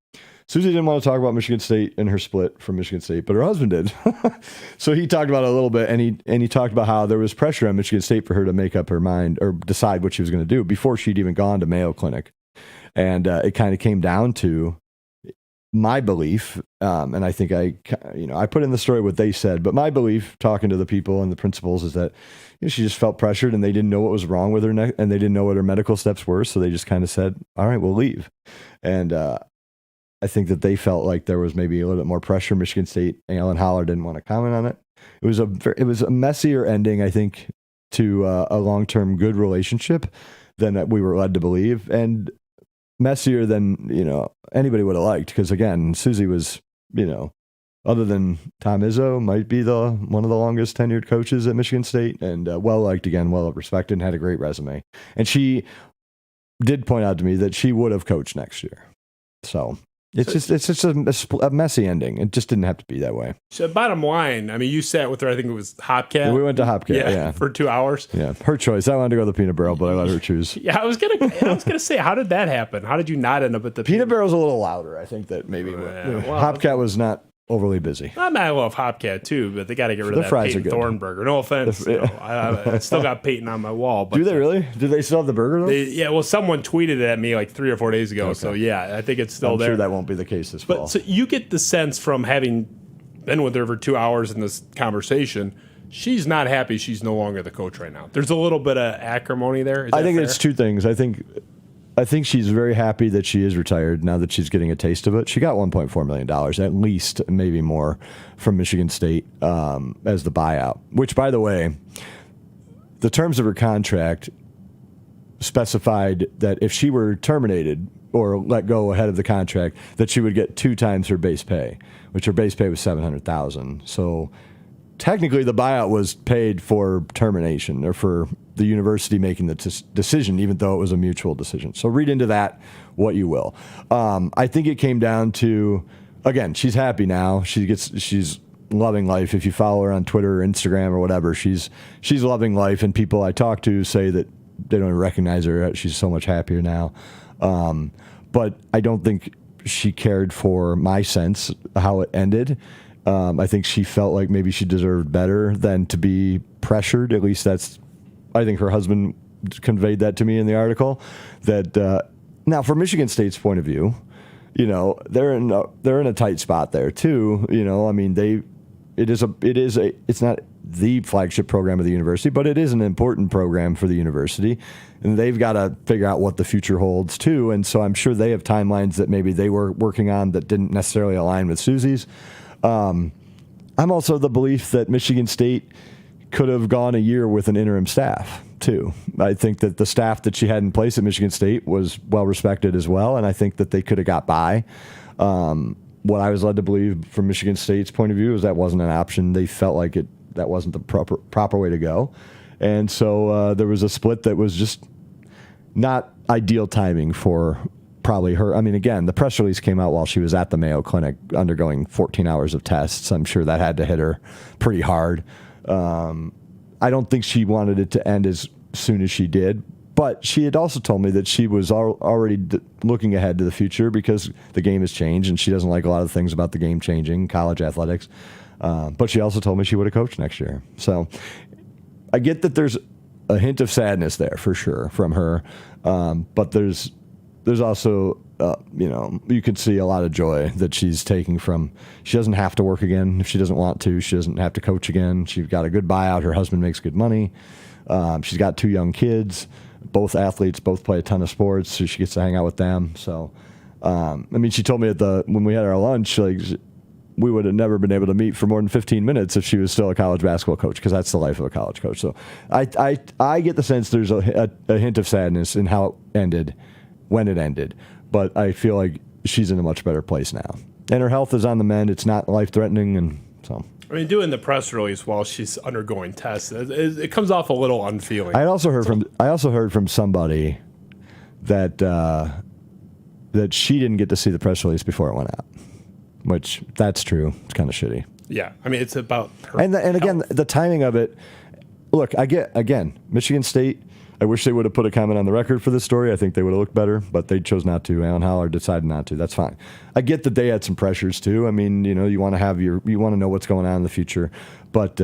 Susie didn't want to talk about Michigan State and her split from Michigan State, but her husband did. So he talked about it a little bit, and he talked about how there was pressure on Michigan State for her to make up her mind or decide what she was going to do before she'd even gone to Mayo Clinic. And it kind of came down to my belief, and I think I put in the story what they said, but my belief, talking to the people and the principals, is that she just felt pressured, and they didn't know what was wrong with her, and they didn't know what her medical steps were, so they just kind of said, "All right, we'll leave." And I think that they felt like there was maybe a little bit more pressure. Michigan State, Alan Holler didn't want to comment on it. It was a messier ending, I think, to a long-term good relationship than we were led to believe, and messier than anybody would have liked. Because again, Susie was other than Tom Izzo, might be one of the longest tenured coaches at Michigan State, and well liked, again, well respected, and had a great resume. And she did point out to me that she would have coached next year. So. It's just a messy ending. It just didn't have to be that way. So bottom line, I mean, you sat with her, I think it was Hopcat. We went to Hopcat, yeah. For 2 hours. Yeah, her choice. I wanted to go to the Peanut Barrel, but I let her choose. Yeah, I was gonna say, how did that happen? How did you not end up at the Peanut Barrel's a little louder? I think that maybe Hopcat was not overly busy. I love Hopcat too, but they got to get rid of that fries Peyton are good. Thornburger. No offense, I still got Peyton on my wall. But do they really? Do they still have the burger though? Well, someone tweeted it at me like 3 or 4 days ago. Okay. So yeah, I think it's still there. I'm sure that won't be the case this fall. But so you get the sense from having been with her for 2 hours in this conversation, she's not happy. She's no longer the coach right now. There's a little bit of acrimony there. I think it's two things. I think she's very happy that she is retired now that she's getting a taste of it. She got $1.4 million, at least, maybe more, from Michigan State as the buyout, which, by the way, the terms of her contract specified that if she were terminated or let go ahead of the contract, that she would get 2 times her base pay, which her base pay was $700,000. So technically the buyout was paid for termination or for the university making the decision, even though it was a mutual decision. So read into that what you will. I think it came down to, again, she's happy now. She's loving life. If you follow her on Twitter or Instagram or whatever, she's loving life. And people I talk to say that they don't even recognize her. She's so much happier now. But I don't think she cared for my sense how it ended. I think she felt like maybe she deserved better than to be pressured. At least I think her husband conveyed that to me in the article. That now, from Michigan State's point of view, they're in a tight spot there too. I mean, it's not the flagship program of the university, but it is an important program for the university, and they've got to figure out what the future holds too. And so I'm sure they have timelines that maybe they were working on that didn't necessarily align with Susie's. I'm also the belief that Michigan State could have gone a year with an interim staff too. I think that the staff that she had in place at Michigan State was well respected as well, and I think that they could have got by. What I was led to believe from Michigan State's point of view is that wasn't an option. They felt like that wasn't the proper way to go, and so there was a split that was just not ideal timing for probably her. I mean, again, the press release came out while she was at the Mayo Clinic undergoing 14 hours of tests. I'm sure that had to hit her pretty hard. I don't think she wanted it to end as soon as she did, but she had also told me that she was already looking ahead to the future because the game has changed and she doesn't like a lot of things about the game changing, college athletics. But she also told me she would have coached next year. So I get that there's a hint of sadness there for sure from her. But there's also, you could see a lot of joy that she's taking from, she doesn't have to work again if she doesn't want to. She doesn't have to coach again. She's got a good buyout. Her husband makes good money. She's got 2 young kids, both athletes, both play a ton of sports, so she gets to hang out with them. So, she told me when we had our lunch, like, we would have never been able to meet for more than 15 minutes if she was still a college basketball coach, because that's the life of a college coach. So I get the sense there's a hint of sadness in how it ended, when it ended. But I feel like she's in a much better place now. And her health is on the mend. It's not life-threatening, and so. I mean, doing the press release while she's undergoing tests, it comes off a little unfeeling. I also heard from somebody that that she didn't get to see the press release before it went out, which that's true. It's kind of shitty. Yeah, I mean, it's about her And again, health. the timing of it. Look, I get again, Michigan State. I wish they would have put a comment on the record for this story. I think they would have looked better, but they chose not to. Alan Haller decided not to. That's fine. I get that they had some pressures too. I mean, you want to know what's going on in the future, but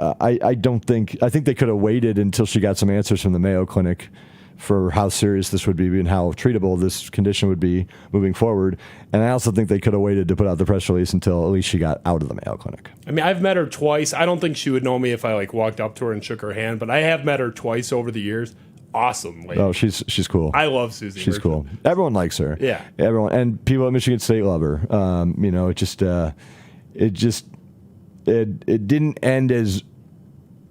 I think they could have waited until she got some answers from the Mayo Clinic for how serious this would be and how treatable this condition would be moving forward. And I also think they could have waited to put out the press release until at least she got out of the Mayo Clinic. I mean, I've met her twice. I don't think she would know me if I walked up to her and shook her hand, but I have met her twice over the years. Awesome lady. Oh, she's cool. I love Susie. She's Merchant. cool. Everyone likes her. Yeah. Everyone, and people at Michigan State love her. It didn't end as.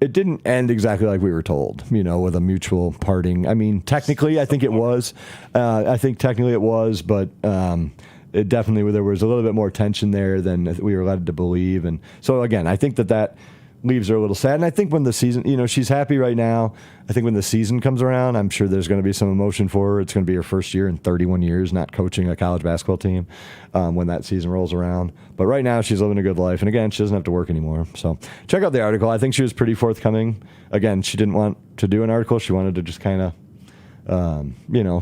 It didn't end exactly like we were told, with a mutual parting. I mean, technically, I think it was. But it definitely, there was a little bit more tension there than we were led to believe. And so, again, I think that leaves her a little sad. And I think when the season, she's happy right now. I think when the season comes around, I'm sure there's going to be some emotion for her. It's going to be her first year in 31 years not coaching a college basketball team when that season rolls around. But right now, she's living a good life. And again, she doesn't have to work anymore. So check out the article. I think she was pretty forthcoming. Again, she didn't want to do an article. She wanted to just kind of,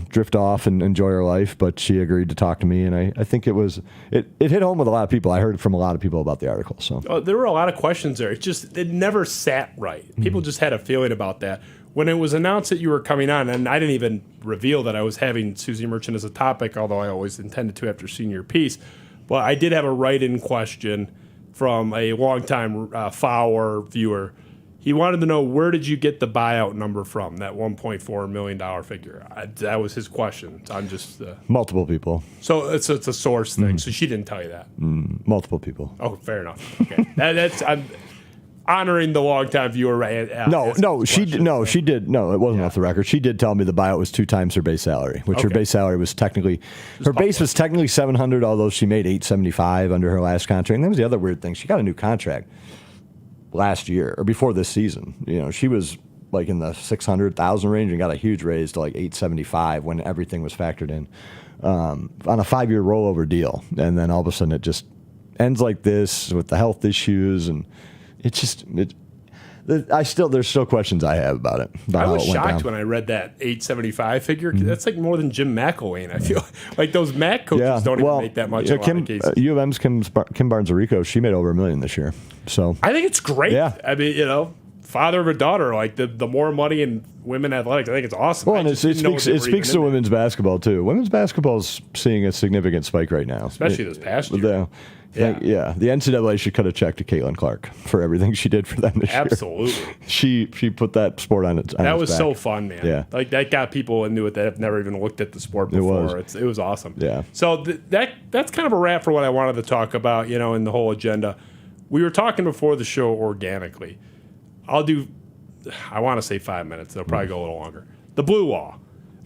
drift off and enjoy her life. But she agreed to talk to me. And I think it hit home with a lot of people. I heard from a lot of people about the article. So there were a lot of questions there. It never sat right. People just had a feeling about that. When it was announced that you were coming on, and I didn't even reveal that I was having Susie Merchant as a topic, although I always intended to after seeing your piece. But I did have a write-in question from a longtime follower viewer. He wanted to know, where did you get the buyout number from, that $1.4 million figure? That was his question. I'm just multiple people. So it's a source thing. So she didn't tell you that. Multiple people. Oh, fair enough. Okay, I'm honoring the longtime viewer. She did. No, it wasn't off the record. She did tell me the buyout was 2 times her base salary, which her base salary was technically was technically $700, although she made $875 under her last contract. And that was the other weird thing. She got a new contract last year or before this season. She was like in the 600,000 range and got a huge raise to like $875 when everything was factored in on a 5-year rollover deal. And then all of a sudden it just ends like this with the health issues, and there's still questions I have about it. I was shocked when I read that $875 figure. That's like more than Jim McElwain. I feel like those MAC coaches don't even make that much in a lot of cases. U of M's Kim Barnes-Arico, she made over $1 million this year. So I think it's great. Yeah. I mean, father of a daughter, like the more money in women athletics, I think it's awesome. Well, and it speaks to women's basketball too. Women's basketball is seeing a significant spike right now, especially this past year. The NCAA should cut a check to Caitlin Clark for everything she did for them this year. Absolutely. She put that sport on its That was back. so fun, man. Yeah. Like that got people into it that have never even looked at the sport before. It was awesome. Yeah. So that's kind of a wrap for what I wanted to talk about, in the whole agenda. We were talking before the show organically. I want to say 5 minutes. It'll probably go a little longer. The blue wall.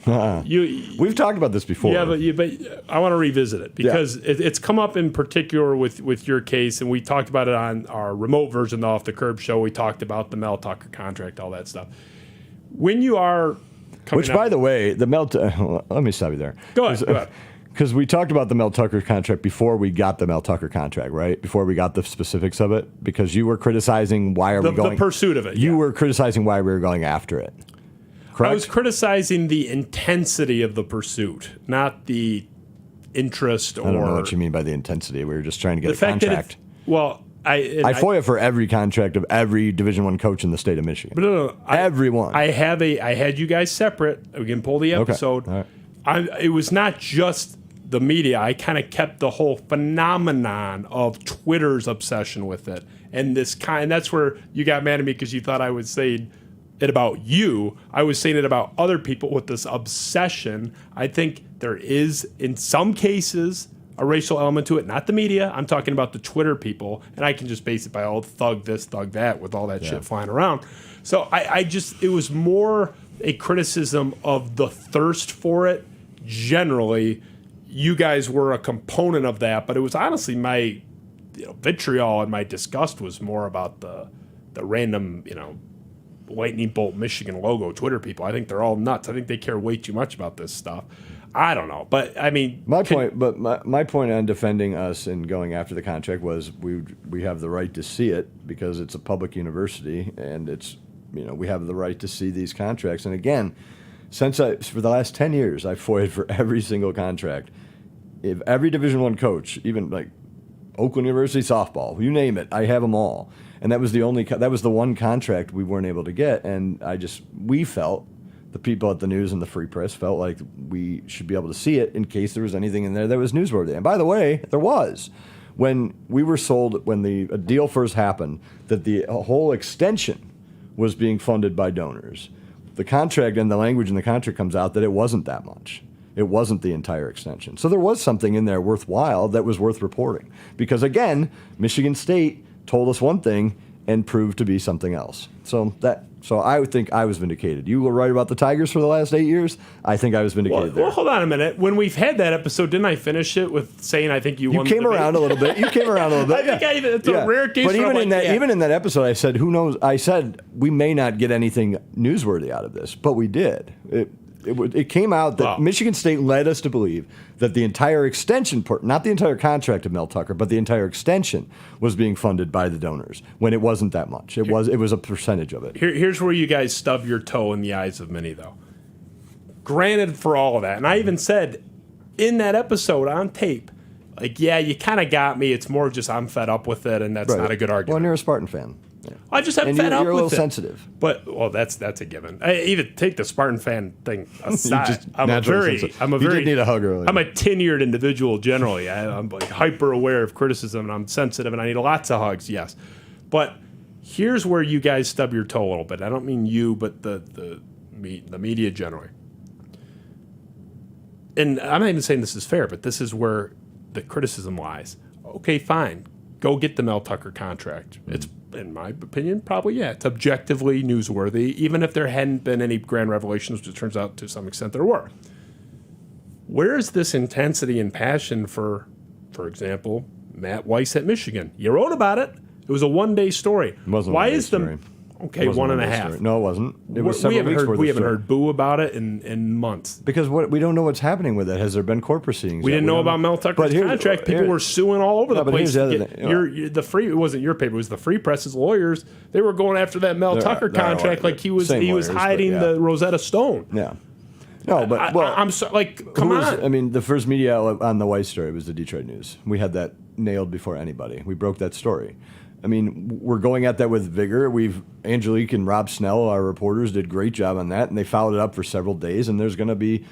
We've talked about this before. Yeah, but I want to revisit it because it's come up in particular with your case, and we talked about it on our remote version of the Off the Curb show. We talked about the Mel Tucker contract, all that stuff. When you are coming Which, by the way, let me stop you there. Go ahead. Because we talked about the Mel Tucker contract before we got the Mel Tucker contract, right? Before we got the specifics of it, because you were criticizing the pursuit of it. You were criticizing why we were going after it. Correct? I was criticizing the intensity of the pursuit, not the interest. I don't know what you mean by the intensity. We were just trying to get the a fact contract. I FOIA for every contract of every Division I coach in the state of Michigan. No. Everyone. I had you guys separate. We can pull the episode. Okay. All right. It was not just the media. I kind of kept the whole phenomenon of Twitter's obsession with it, and that's where you got mad at me because you thought I was saying it about you. I was saying it about other people with this obsession. I think there is, in some cases, a racial element to it. Not the media. I'm talking about the Twitter people, and I can just base it by thug this, thug that, with all that shit flying around. So it was more a criticism of the thirst for it. Generally, you guys were a component of that, but it was honestly my vitriol and my disgust was more about the random, lightning bolt Michigan logo Twitter people. I think they're all nuts. I think they care way too much about this stuff. I don't know, but I mean, my point on defending us and going after the contract was we have the right to see it because it's a public university and it's we have the right to see these contracts. And again, for the last 10 years, I've FOIA'd for every single contract. If every Division I coach, even like Oakland University softball, you name it, I have them all. And that was the one contract we weren't able to get. And we felt, the people at the News and the Free Press felt like we should be able to see it in case there was anything in there that was newsworthy. And by the way, there was. When we were sold, when the deal first happened, that the whole extension was being funded by donors. The contract and the language in the contract comes out that it wasn't that much. It wasn't the entire extension. So there was something in there worthwhile that was worth reporting. Because again, Michigan State told us one thing and proved to be something else. So I would think I was vindicated. You were right about the Tigers for the last 8 years. I think I was vindicated there. Well, hold on a minute. When we've had that episode, didn't I finish it with saying I think you won? You came around a little bit. I think it's a rare case. But even in that episode, I said, who knows? I said we may not get anything newsworthy out of this, but we did. It came out that Michigan State led us to believe that the entire extension, not the entire contract of Mel Tucker, but the entire extension was being funded by the donors when it wasn't that much. It was a percentage of it. Here's where you guys stub your toe in the eyes of many, though. Granted for all of that, and I even said in that episode on tape, like, yeah, you kind of got me. It's more just I'm fed up with it, and that's not a good argument. Well, and you're a Spartan fan. Yeah. I just have fed up with it. You're a little sensitive. But that's a given. I even take the Spartan fan thing aside. I'm you did need a hug earlier. I'm a tenured individual generally. I'm like hyper aware of criticism and I'm sensitive and I need lots of hugs. Yes, but here's where you guys stub your toe a little bit. I don't mean you, but the media generally. And I'm not even saying this is fair, but this is where the criticism lies. Okay, fine. Go get the Mel Tucker contract. It's, in my opinion, probably, it's objectively newsworthy, even if there hadn't been any grand revelations, which it turns out to some extent there were. Where is this intensity and passion for example, Matt Weiss at Michigan? You wrote about it. It was a one-day story. It wasn't a one-day story. Okay, 1.5. Story. No, it wasn't. It was several weeks worth. We haven't heard boo about it in months. Because we don't know what's happening with it. Has there been court proceedings? We didn't know about Mel Tucker's contract. People were suing all over the place. It wasn't your paper. It was the Free Press's lawyers. They were going after that Mel Tucker contract like he was hiding the Rosetta Stone. Yeah. No, but I'm sorry. Like, come on. I mean, the first media outlet on the Weiss story was the Detroit News. We had that nailed before anybody. We broke that story. I mean, we're going at that with vigor. Angelique and Rob Snell, our reporters, did a great job on that, and they followed it up for several days. And there's going to be,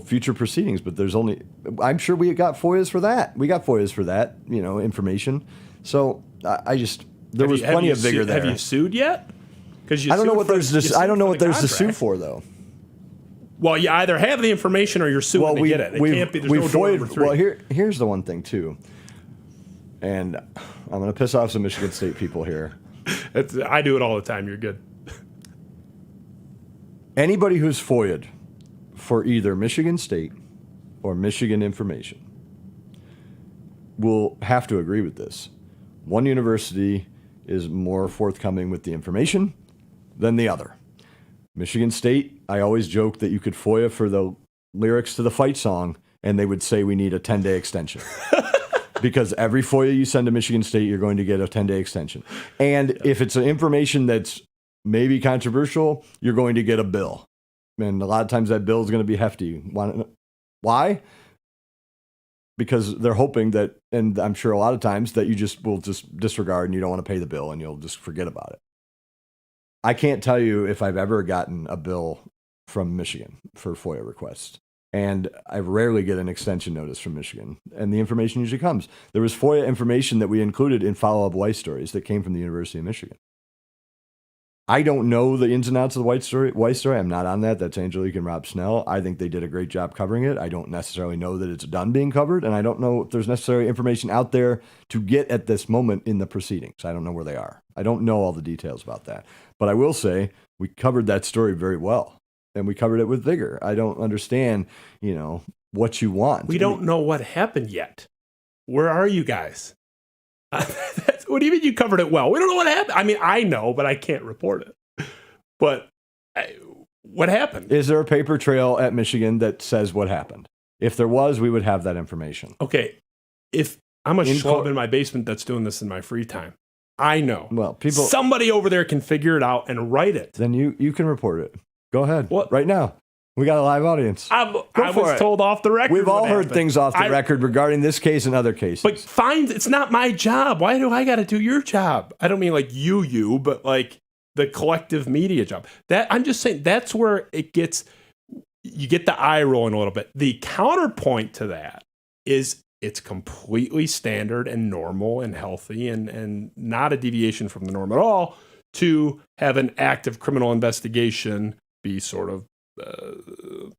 future proceedings. But I'm sure we got FOIAs for that. We got FOIAs for that, information. So there was plenty of vigor there. Have you sued yet? Because I don't know what there's to sue for, though. Well, you either have the information or you're suing to get it. It can't be. There's no door number 3. Well, here's the one thing too, and I'm going to piss off some Michigan State people here. I do it all the time. You're good. Anybody who's FOIA'd for either Michigan State or Michigan information will have to agree with this. One university is more forthcoming with the information than the other. Michigan State, I always joke that you could FOIA for the lyrics to the fight song, and they would say we need a 10-day extension. Because every FOIA you send to Michigan State, you're going to get a 10-day extension. And if it's information that's maybe controversial, you're going to get a bill. And a lot of times that bill is going to be hefty. Why? Because they're hoping that, and I'm sure a lot of times, that you will just disregard and you don't want to pay the bill and you'll just forget about it. I can't tell you if I've ever gotten a bill from Michigan for FOIA requests. And I rarely get an extension notice from Michigan. And the information usually comes. There was FOIA information that we included in follow-up Weiss stories that came from the University of Michigan. I don't know the ins and outs of the Weiss story. I'm not on that. That's Angelique and Rob Snell. I think they did a great job covering it. I don't necessarily know that it's done being covered. And I don't know if there's necessary information out there to get at this moment in the proceedings. I don't know where they are. I don't know all the details about that. But I will say we covered that story very well. And we covered it with vigor. I don't understand, what you want. We don't know what happened yet. Where are you guys? What do you mean you covered it well? We don't know what happened. I mean, I know, but I can't report it. But what happened? Is there a paper trail at Michigan that says what happened? If there was, we would have that information. Okay, if I'm a schlub in my basement that's doing this in my free time, I know. Well, somebody over there can figure it out and write it. Then you can report it. Go ahead. What? Right now. We got a live audience. I was told off the record. We've all heard things off the record regarding this case and other cases. But it's not my job. Why do I got to do your job? I don't mean like you, but like the collective media job. I'm just saying that's where you get the eye rolling a little bit. The counterpoint to that is it's completely standard and normal and healthy and not a deviation from the norm at all to have an active criminal investigation be sort of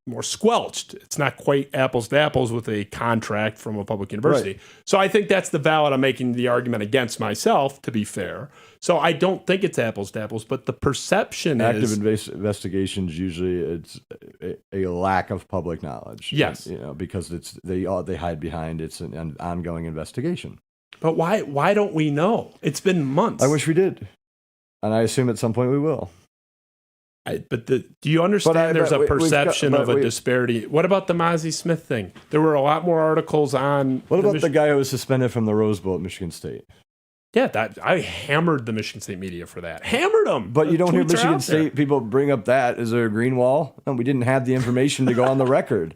more squelched. It's not quite apples to apples with a contract from a public university. Right. So I think that's the valid. I'm making the argument against myself, to be fair. So I don't think it's apples to apples, but the perception is... Active investigations, usually it's a lack of public knowledge. Yes. Because they hide behind it's an ongoing investigation. But why don't we know? It's been months. I wish we did. And I assume at some point we will. Do you understand there's a perception of a disparity? What about the Mozzie Smith thing? There were a lot more articles on... What about the guy who was suspended from the Rose Bowl at Michigan State? Yeah, I hammered the Michigan State media for that. Hammered them! But you don't hear Michigan State people bring up that. Is there a green wall? No, we didn't have the information to go on the record.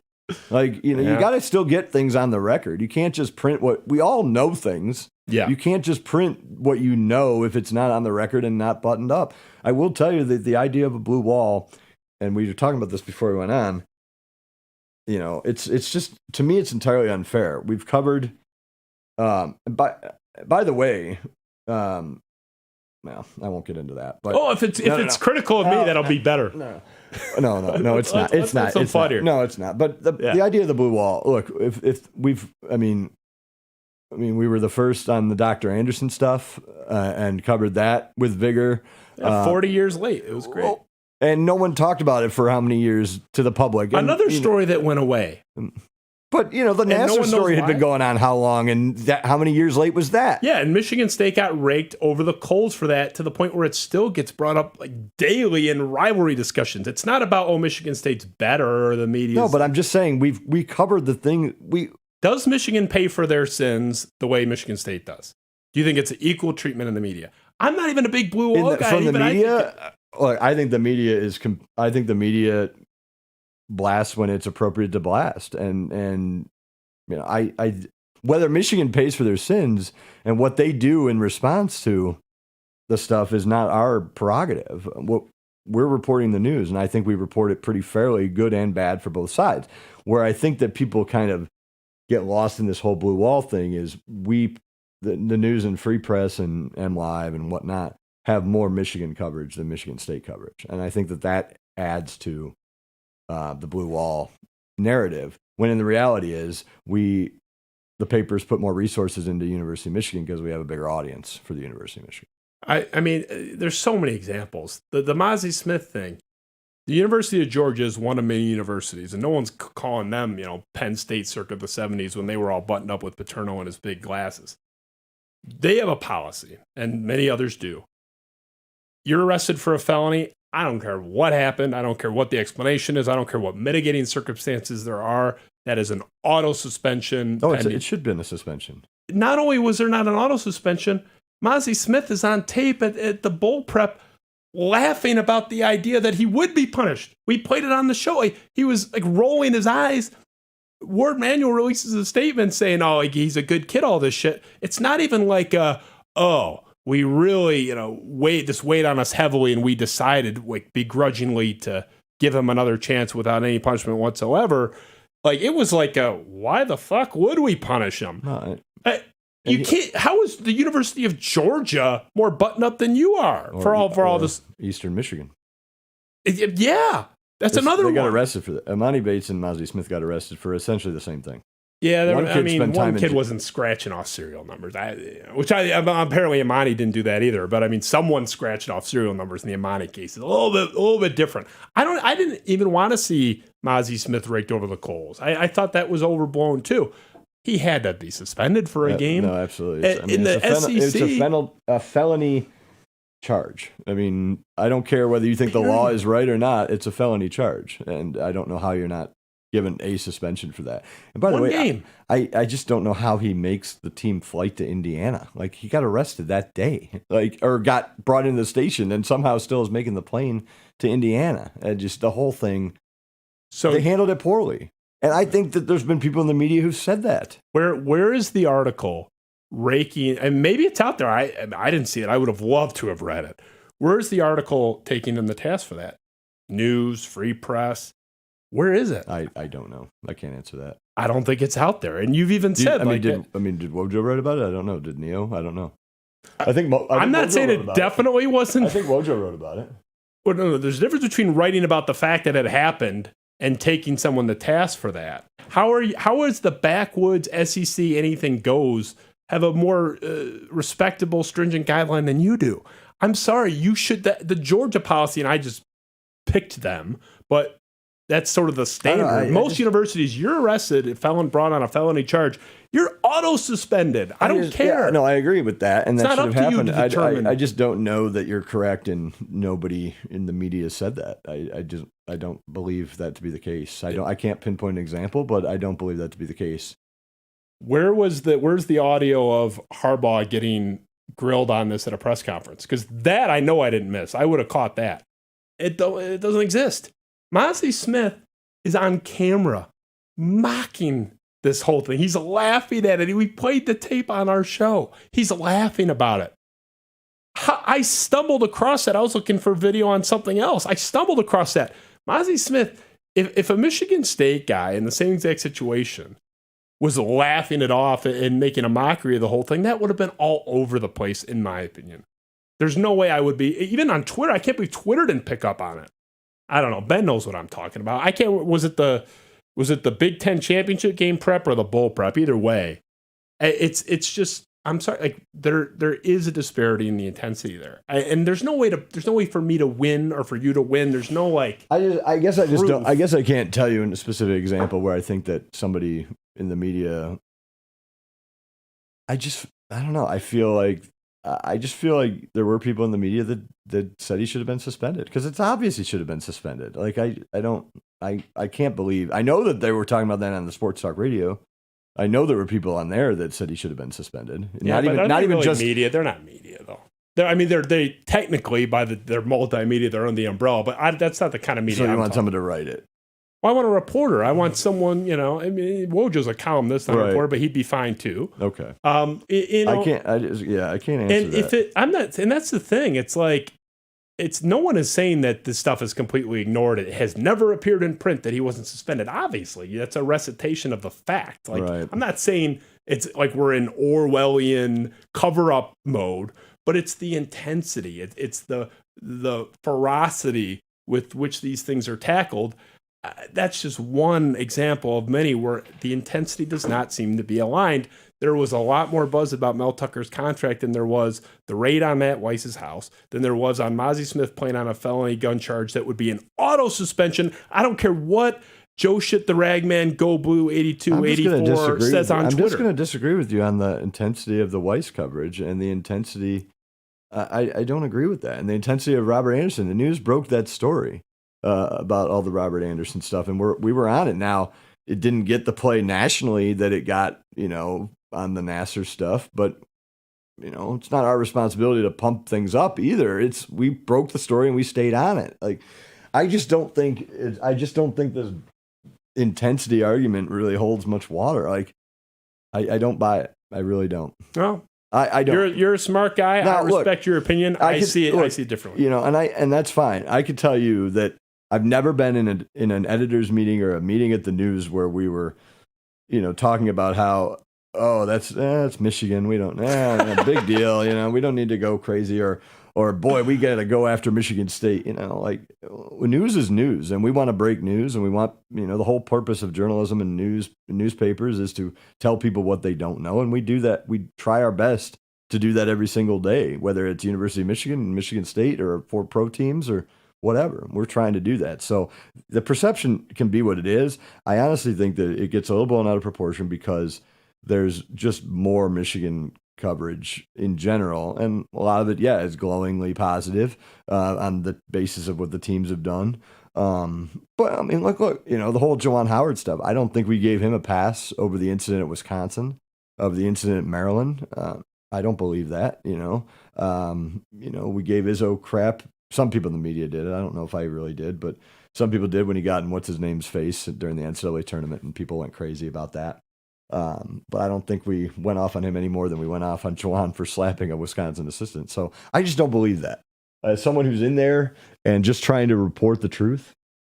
You got to still get things on the record. You can't just print what... We all know things. Yeah. You can't just print what you know if it's not on the record and not buttoned up. I will tell you that the idea of a blue wall, and we were talking about this before we went on, it's just, to me, it's entirely unfair. We've covered, by the way, well, I won't get into that. But if it's critical of me, that'll be better. No, it's not. It's not. It's not. No, it's not. But the idea of the blue wall, look, if we've, I mean, we were the first on the Dr. Anderson stuff and covered that with vigor. 40 years late. It was great. And no one talked about it for how many years to the public. And, another story that went away. But, the NASA story had been going on how long, and how many years late was that? Yeah, and Michigan State got raked over the coals for that to the point where it still gets brought up like daily in rivalry discussions. It's not about, Michigan State's better or the media. No, but I'm just saying we covered the thing. Does Michigan pay for their sins the way Michigan State does? Do you think it's equal treatment in the media? I'm not even a big blue wall guy. From the media, I think the media is. I think the media blasts when it's appropriate to blast, and I whether Michigan pays for their sins and what they do in response to the stuff is not our prerogative. We're reporting the news, and I think we report it pretty fairly, good and bad for both sides. Where I think that people kind of get lost in this whole blue wall thing is the news and Free Press and MLive and whatnot have more Michigan coverage than Michigan State coverage. And I think that adds to the blue wall narrative, when in the reality is the papers put more resources into University of Michigan because we have a bigger audience for the University of Michigan. I mean, there's so many examples. The Mozzie Smith thing, the University of Georgia is one of many universities, and no one's calling them, Penn State circa the 70s when they were all buttoned up with Paterno and his big glasses. They have a policy, and many others do. You're arrested for a felony. I don't care what happened. I don't care what the explanation is. I don't care what mitigating circumstances there are. That is an auto suspension. Oh, it should have been a suspension. Not only was there not an auto suspension, Mozzie Smith is on tape at the bowl prep laughing about the idea that he would be punished. We played it on the show. He was like rolling his eyes. Ward Manuel releases a statement saying, he's a good kid, all this shit. It's not even like, we really, weighed on us heavily and we decided begrudgingly to give him another chance without any punishment whatsoever. It was why the fuck would we punish him? No, can't. How is the University of Georgia more buttoned up than you are for all this? Eastern Michigan. Yeah. That's another one. They got arrested for that. Amani Bates and Mozzie Smith got arrested for essentially the same thing. Yeah, one kid wasn't scratching off serial numbers, apparently Amani didn't do that either. But someone scratched off serial numbers in the Amani case. It's a little bit different. I didn't even want to see Mozzie Smith raked over the coals. I thought that was overblown too. he had to be suspended for a game. No, absolutely. SEC, it's a felony charge. I mean, I don't care whether you think the law is right or not. It's a felony charge, and I don't know how you're not given a suspension for that. And by the way, I just don't know how he makes the team flight to Indiana. Like, he got arrested that day, or got brought into the station, and somehow still is making the plane to Indiana. And just the whole thing. So they handled it poorly. And I think that there's been people in the media who've said that. Where is the article raking? And maybe it's out there. I didn't see it. I would have loved to have read it. Where's the article taking them to task for that? News, Free Press. Where is it? I don't know. I can't answer that. I don't think it's out there. And you've even said, did Wojo write about it? I don't know. Did Neo? I don't know. I'm not saying it definitely wasn't. I think Wojo wrote about it. Well, no, there's a difference between writing about the fact that it happened and taking someone to task for that. How is the backwoods SEC anything goes have a more respectable, stringent guideline than you do? I'm sorry, you should. The Georgia policy, and I just picked them, but that's sort of the standard. Most universities, you're arrested, a felon brought on a felony charge, you're auto-suspended. I don't care. Yeah, no, I agree with that, and it's that not should have up to happened. you to determine. I just don't know that you're correct, and nobody in the media said that. I don't believe that to be the case. I can't pinpoint an example, but I don't believe that to be the case. Where's the audio of Harbaugh getting grilled on this at a press conference? Because that I know I didn't miss. I would have caught that. It doesn't exist. Mozzie Smith is on camera mocking this whole thing. He's laughing at it. We played the tape on our show. He's laughing about it. I stumbled across that. I was looking for video on something else. I stumbled across that. Mozzie Smith, if a Michigan State guy in the same exact situation was laughing it off and making a mockery of the whole thing, that would have been all over the place, in my opinion. There's no way I would be, even on Twitter. I can't believe Twitter didn't pick up on it. I don't know. Ben knows what I'm talking about. Was it the Big Ten championship game prep or the bowl prep? Either way, it's just, I'm sorry. Like there is a disparity in the intensity there, and there's no way for me to win or for you to win. There's no like. I guess I can't tell you in a specific example where I think that somebody in the media. I don't know. I just feel like there were people in the media that said he should have been suspended because it's obvious he should have been suspended. Like I can't believe. I know that they were talking about that on the Sports Talk Radio. I know there were people on there that said he should have been suspended. Yeah, not even just media. They're not media though. They technically they're multimedia. They're under the umbrella, but that's not the kind of media. So you want someone to write it? Well, I want a reporter. I want someone. Wojo's a columnist, not a reporter, but he'd be fine too. Okay. I can't answer that. And that's the thing. It's like no one is saying that this stuff is completely ignored. It has never appeared in print that he wasn't suspended. Obviously, that's a recitation of the fact. Like I'm not saying it's like we're in Orwellian cover-up mode, but it's the intensity. It's the ferocity with which these things are tackled. That's just one example of many where the intensity does not seem to be aligned. There was a lot more buzz about Mel Tucker's contract than there was the raid on Matt Weiss's house, than there was on Mozzie Smith playing on a felony gun charge that would be an auto suspension. I don't care what Joe Shit the Ragman, Go Blue 82, 84 says on Twitter. I'm just going to disagree with you on the intensity of the Weiss coverage and the intensity. I don't agree with that. And the intensity of Robert Anderson. The news broke that story. About all the Robert Anderson stuff, and we were on it. Now, it didn't get the play nationally that it got, on the Nasser stuff, but it's not our responsibility to pump things up either. We broke the story and we stayed on it. Like, I just don't think this intensity argument really holds much water. Like, I don't buy it. I really don't. No. I don't. You're a smart guy. I respect your opinion. I see it differently. And that's fine. I could tell you that I've never been in an editor's meeting or a meeting at the News where we were, talking about how, that's Michigan. We don't, big deal. We don't need to go crazy or boy, we got to go after Michigan State. News is news, and we want to break news, and we want, the whole purpose of journalism and newspapers is to tell people what they don't know, and we do that. We try our best to do that every single day, whether it's University of Michigan, Michigan State, or for pro teams or whatever. We're trying to do that. So the perception can be what it is. I honestly think that it gets a little blown out of proportion because there's just more Michigan coverage in general, and a lot of it, yeah, is glowingly positive on the basis of what the teams have done. But I mean, look, the whole Juwan Howard stuff. I don't think we gave him a pass over the incident at Wisconsin, of the incident at Maryland. I don't believe that. We gave Izzo crap. Some people in the media did it. I don't know if I really did, but some people did when he got in what's his name's face during the NCAA tournament, and people went crazy about that. But I don't think we went off on him any more than we went off on Juwan for slapping a Wisconsin assistant. So I just don't believe that. As someone who's in there and just trying to report the truth,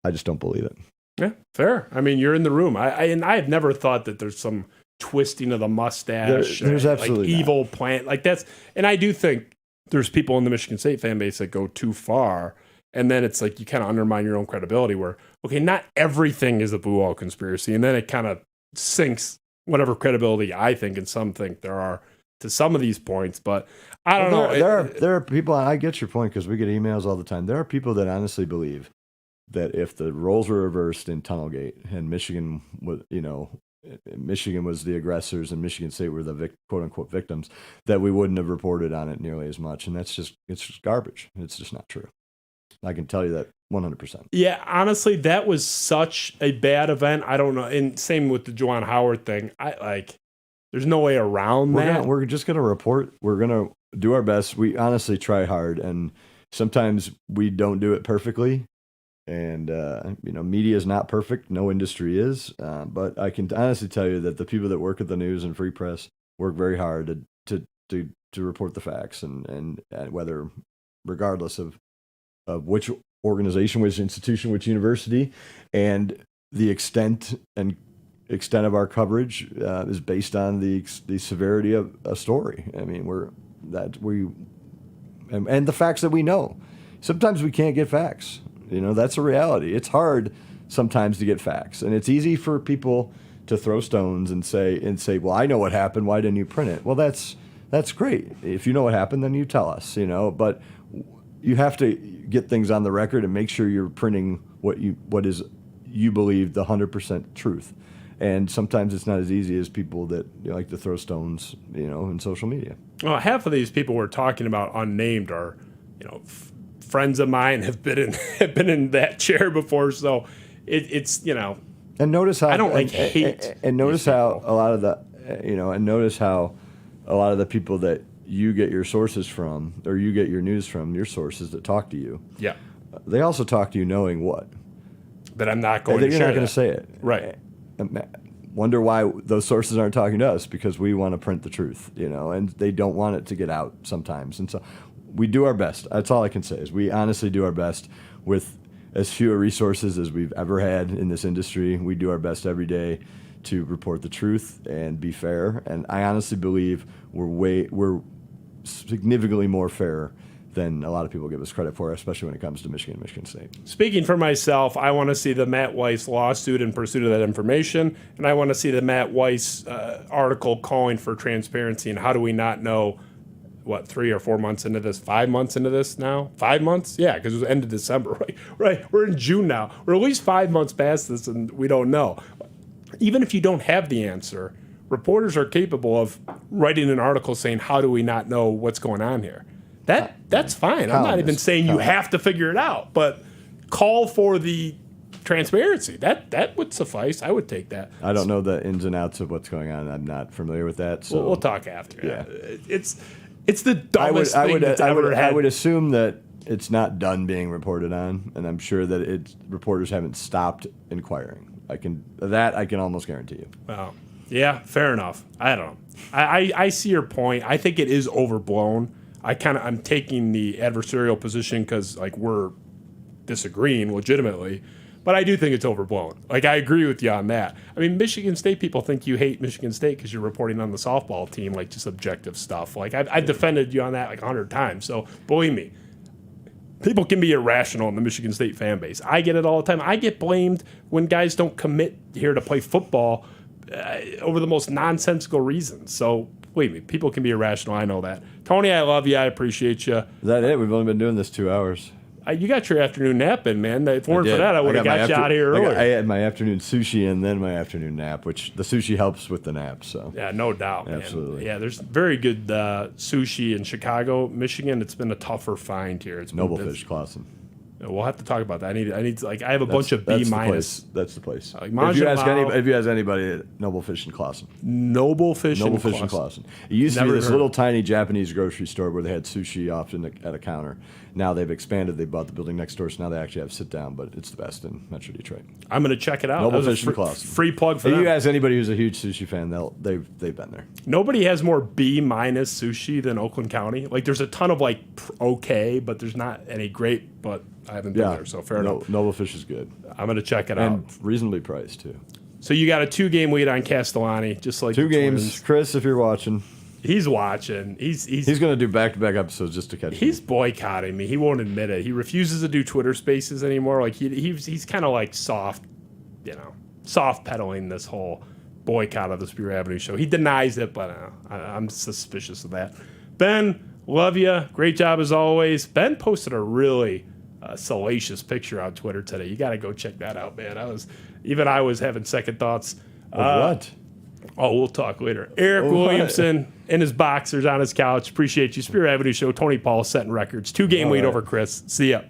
I just don't believe it. Yeah, fair. I mean, you're in the room. I had never thought that there's some twisting of the mustache. There's absolutely like evil plan. Like that's, and I do think there's people in the Michigan State fan base that go too far. And then it's like you kind of undermine your own credibility where, okay, not everything is a Blue Wall conspiracy. And then it kind of sinks whatever credibility I think and some think there are to some of these points. But I don't know. There are people, I get your point because we get emails all the time. There are people that honestly believe that if the roles were reversed in Tunnelgate and Michigan was, Michigan was the aggressors and Michigan State were the quote unquote victims, that we wouldn't have reported on it nearly as much. And it's just garbage. It's just not true. I can tell you that 100%. Yeah, honestly, that was such a bad event. I don't know. And same with the Juwan Howard thing. There's no way around that. We're just going to report. We're going to do our best. We honestly try hard, and sometimes we don't do it perfectly. And, media is not perfect. No industry is. But I can honestly tell you that the people that work at the news and free press work very hard to report the facts and whether, regardless of which organization, which institution, which university, and the extent of our coverage is based on the severity of a story. I mean, and the facts that we know. Sometimes we can't get facts. That's a reality. It's hard sometimes to get facts, and it's easy for people to throw stones and say, well, I know what happened. Why didn't you print it? Well, that's great. If you know what happened, then you tell us. But you have to get things on the record and make sure you're printing what you believe the 100% truth. And sometimes it's not as easy as people that like to throw stones, in social media. Well, half of these people we're talking about unnamed are, friends of mine have been in that chair before. So it's. And notice how I don't hate. And notice how a lot of the, and notice how a lot of the people that you get your sources from, or you get your news from, your sources that talk to you. Yeah. They also talk to you knowing what? That I'm not going to You're share not going that. to say it. Right. Wonder why those sources aren't talking to us, because we want to print the truth, and they don't want it to get out sometimes. And so we do our best. That's all I can say is we honestly do our best with as few resources as we've ever had in this industry. We do our best every day to report the truth and be fair. And I honestly believe we're significantly more fair than a lot of people give us credit for, especially when it comes to Michigan and Michigan State. Speaking for myself, I want to see the Matt Weiss lawsuit in pursuit of that information, and I want to see the Matt Weiss article calling for transparency. And how do we not know, 3 or 4 months into this, 5 months into this now? 5 months? Yeah, because it was end of December, right? Right. We're in June now. We're at least 5 months past this, and we don't know. Even if you don't have the answer, reporters are capable of writing an article saying, how do we not know what's going on here? That's fine. I'm not even saying you have to figure it out, but call for the transparency. That would suffice. I would take that. I don't know the ins and outs of what's going on. I'm not familiar with that. So we'll talk after. Yeah. It's the dumbest thing that's ever had. I would assume that it's not done being reported on, and I'm sure that reporters haven't stopped inquiring. I can almost guarantee you. Wow. Yeah, fair enough. I don't know. I see your point. I think it is overblown. I'm taking the adversarial position because we're disagreeing legitimately, but I do think it's overblown. I agree with you on that. I mean, Michigan State people think you hate Michigan State because you're reporting on the softball team, just objective stuff. I've defended you on that 100 times. So believe me, people can be irrational in the Michigan State fan base. I get it all the time. I get blamed when guys don't commit here to play football over the most nonsensical reasons. So believe me, people can be irrational. I know that. Tony, I love you. I appreciate you. Is that it? We've only been doing this 2 hours. You got your afternoon nap in, man. If it weren't for that, I would have got you out here early. I had my afternoon sushi and then my afternoon nap, which the sushi helps with the nap. So Yeah, no doubt, man. Absolutely. Yeah, there's very good sushi in Chicago, Michigan. It's been a tougher find here. It's Noble been, Fish Clausen. We'll have to talk about that. I need like I have a bunch of B minus. That's the place. Like If you ask Mangiamalo- if you ask anybody at Noble Fish and Clausen. Noble Fish Noble and Fish and Clausen. Clausen. It used to Never be this heard little of it. tiny Japanese grocery store where they had sushi often at a counter. Now they've expanded. They bought the building next door, so now they actually have sit down. But it's the best in Metro Detroit. I'm gonna check it out. Noble That was a Fish and Clausen. free plug for If them. you ask anybody who's a huge sushi fan, they've been there. Nobody has more B minus sushi than Oakland County. Like there's a ton of like okay, but there's not any great. But I haven't been there, so fair enough. Noble Fish is good I'm gonna check it out. and reasonably priced too. So you got a 2-game lead on Castellani, just like 2 the games, Twins. Chris. If you're watching, He's watching. he's going to do back-to-back episodes just to catch me. He's boycotting me. He won't admit it. He refuses to do Twitter Spaces anymore. Like he's kind of like soft pedaling this whole boycott of the Spiro Avenue show. He denies it, but I'm suspicious of that. Ben, love you. Great job as always. Ben posted a really salacious picture on Twitter today. You got to go check that out, man. I was having second thoughts. What? Oh, we'll talk later. Eric What? Williamson in his boxers on his couch. Appreciate you. Spiro Avenue show. Tony Paul setting records. 2-game All lead right. over Chris. See ya.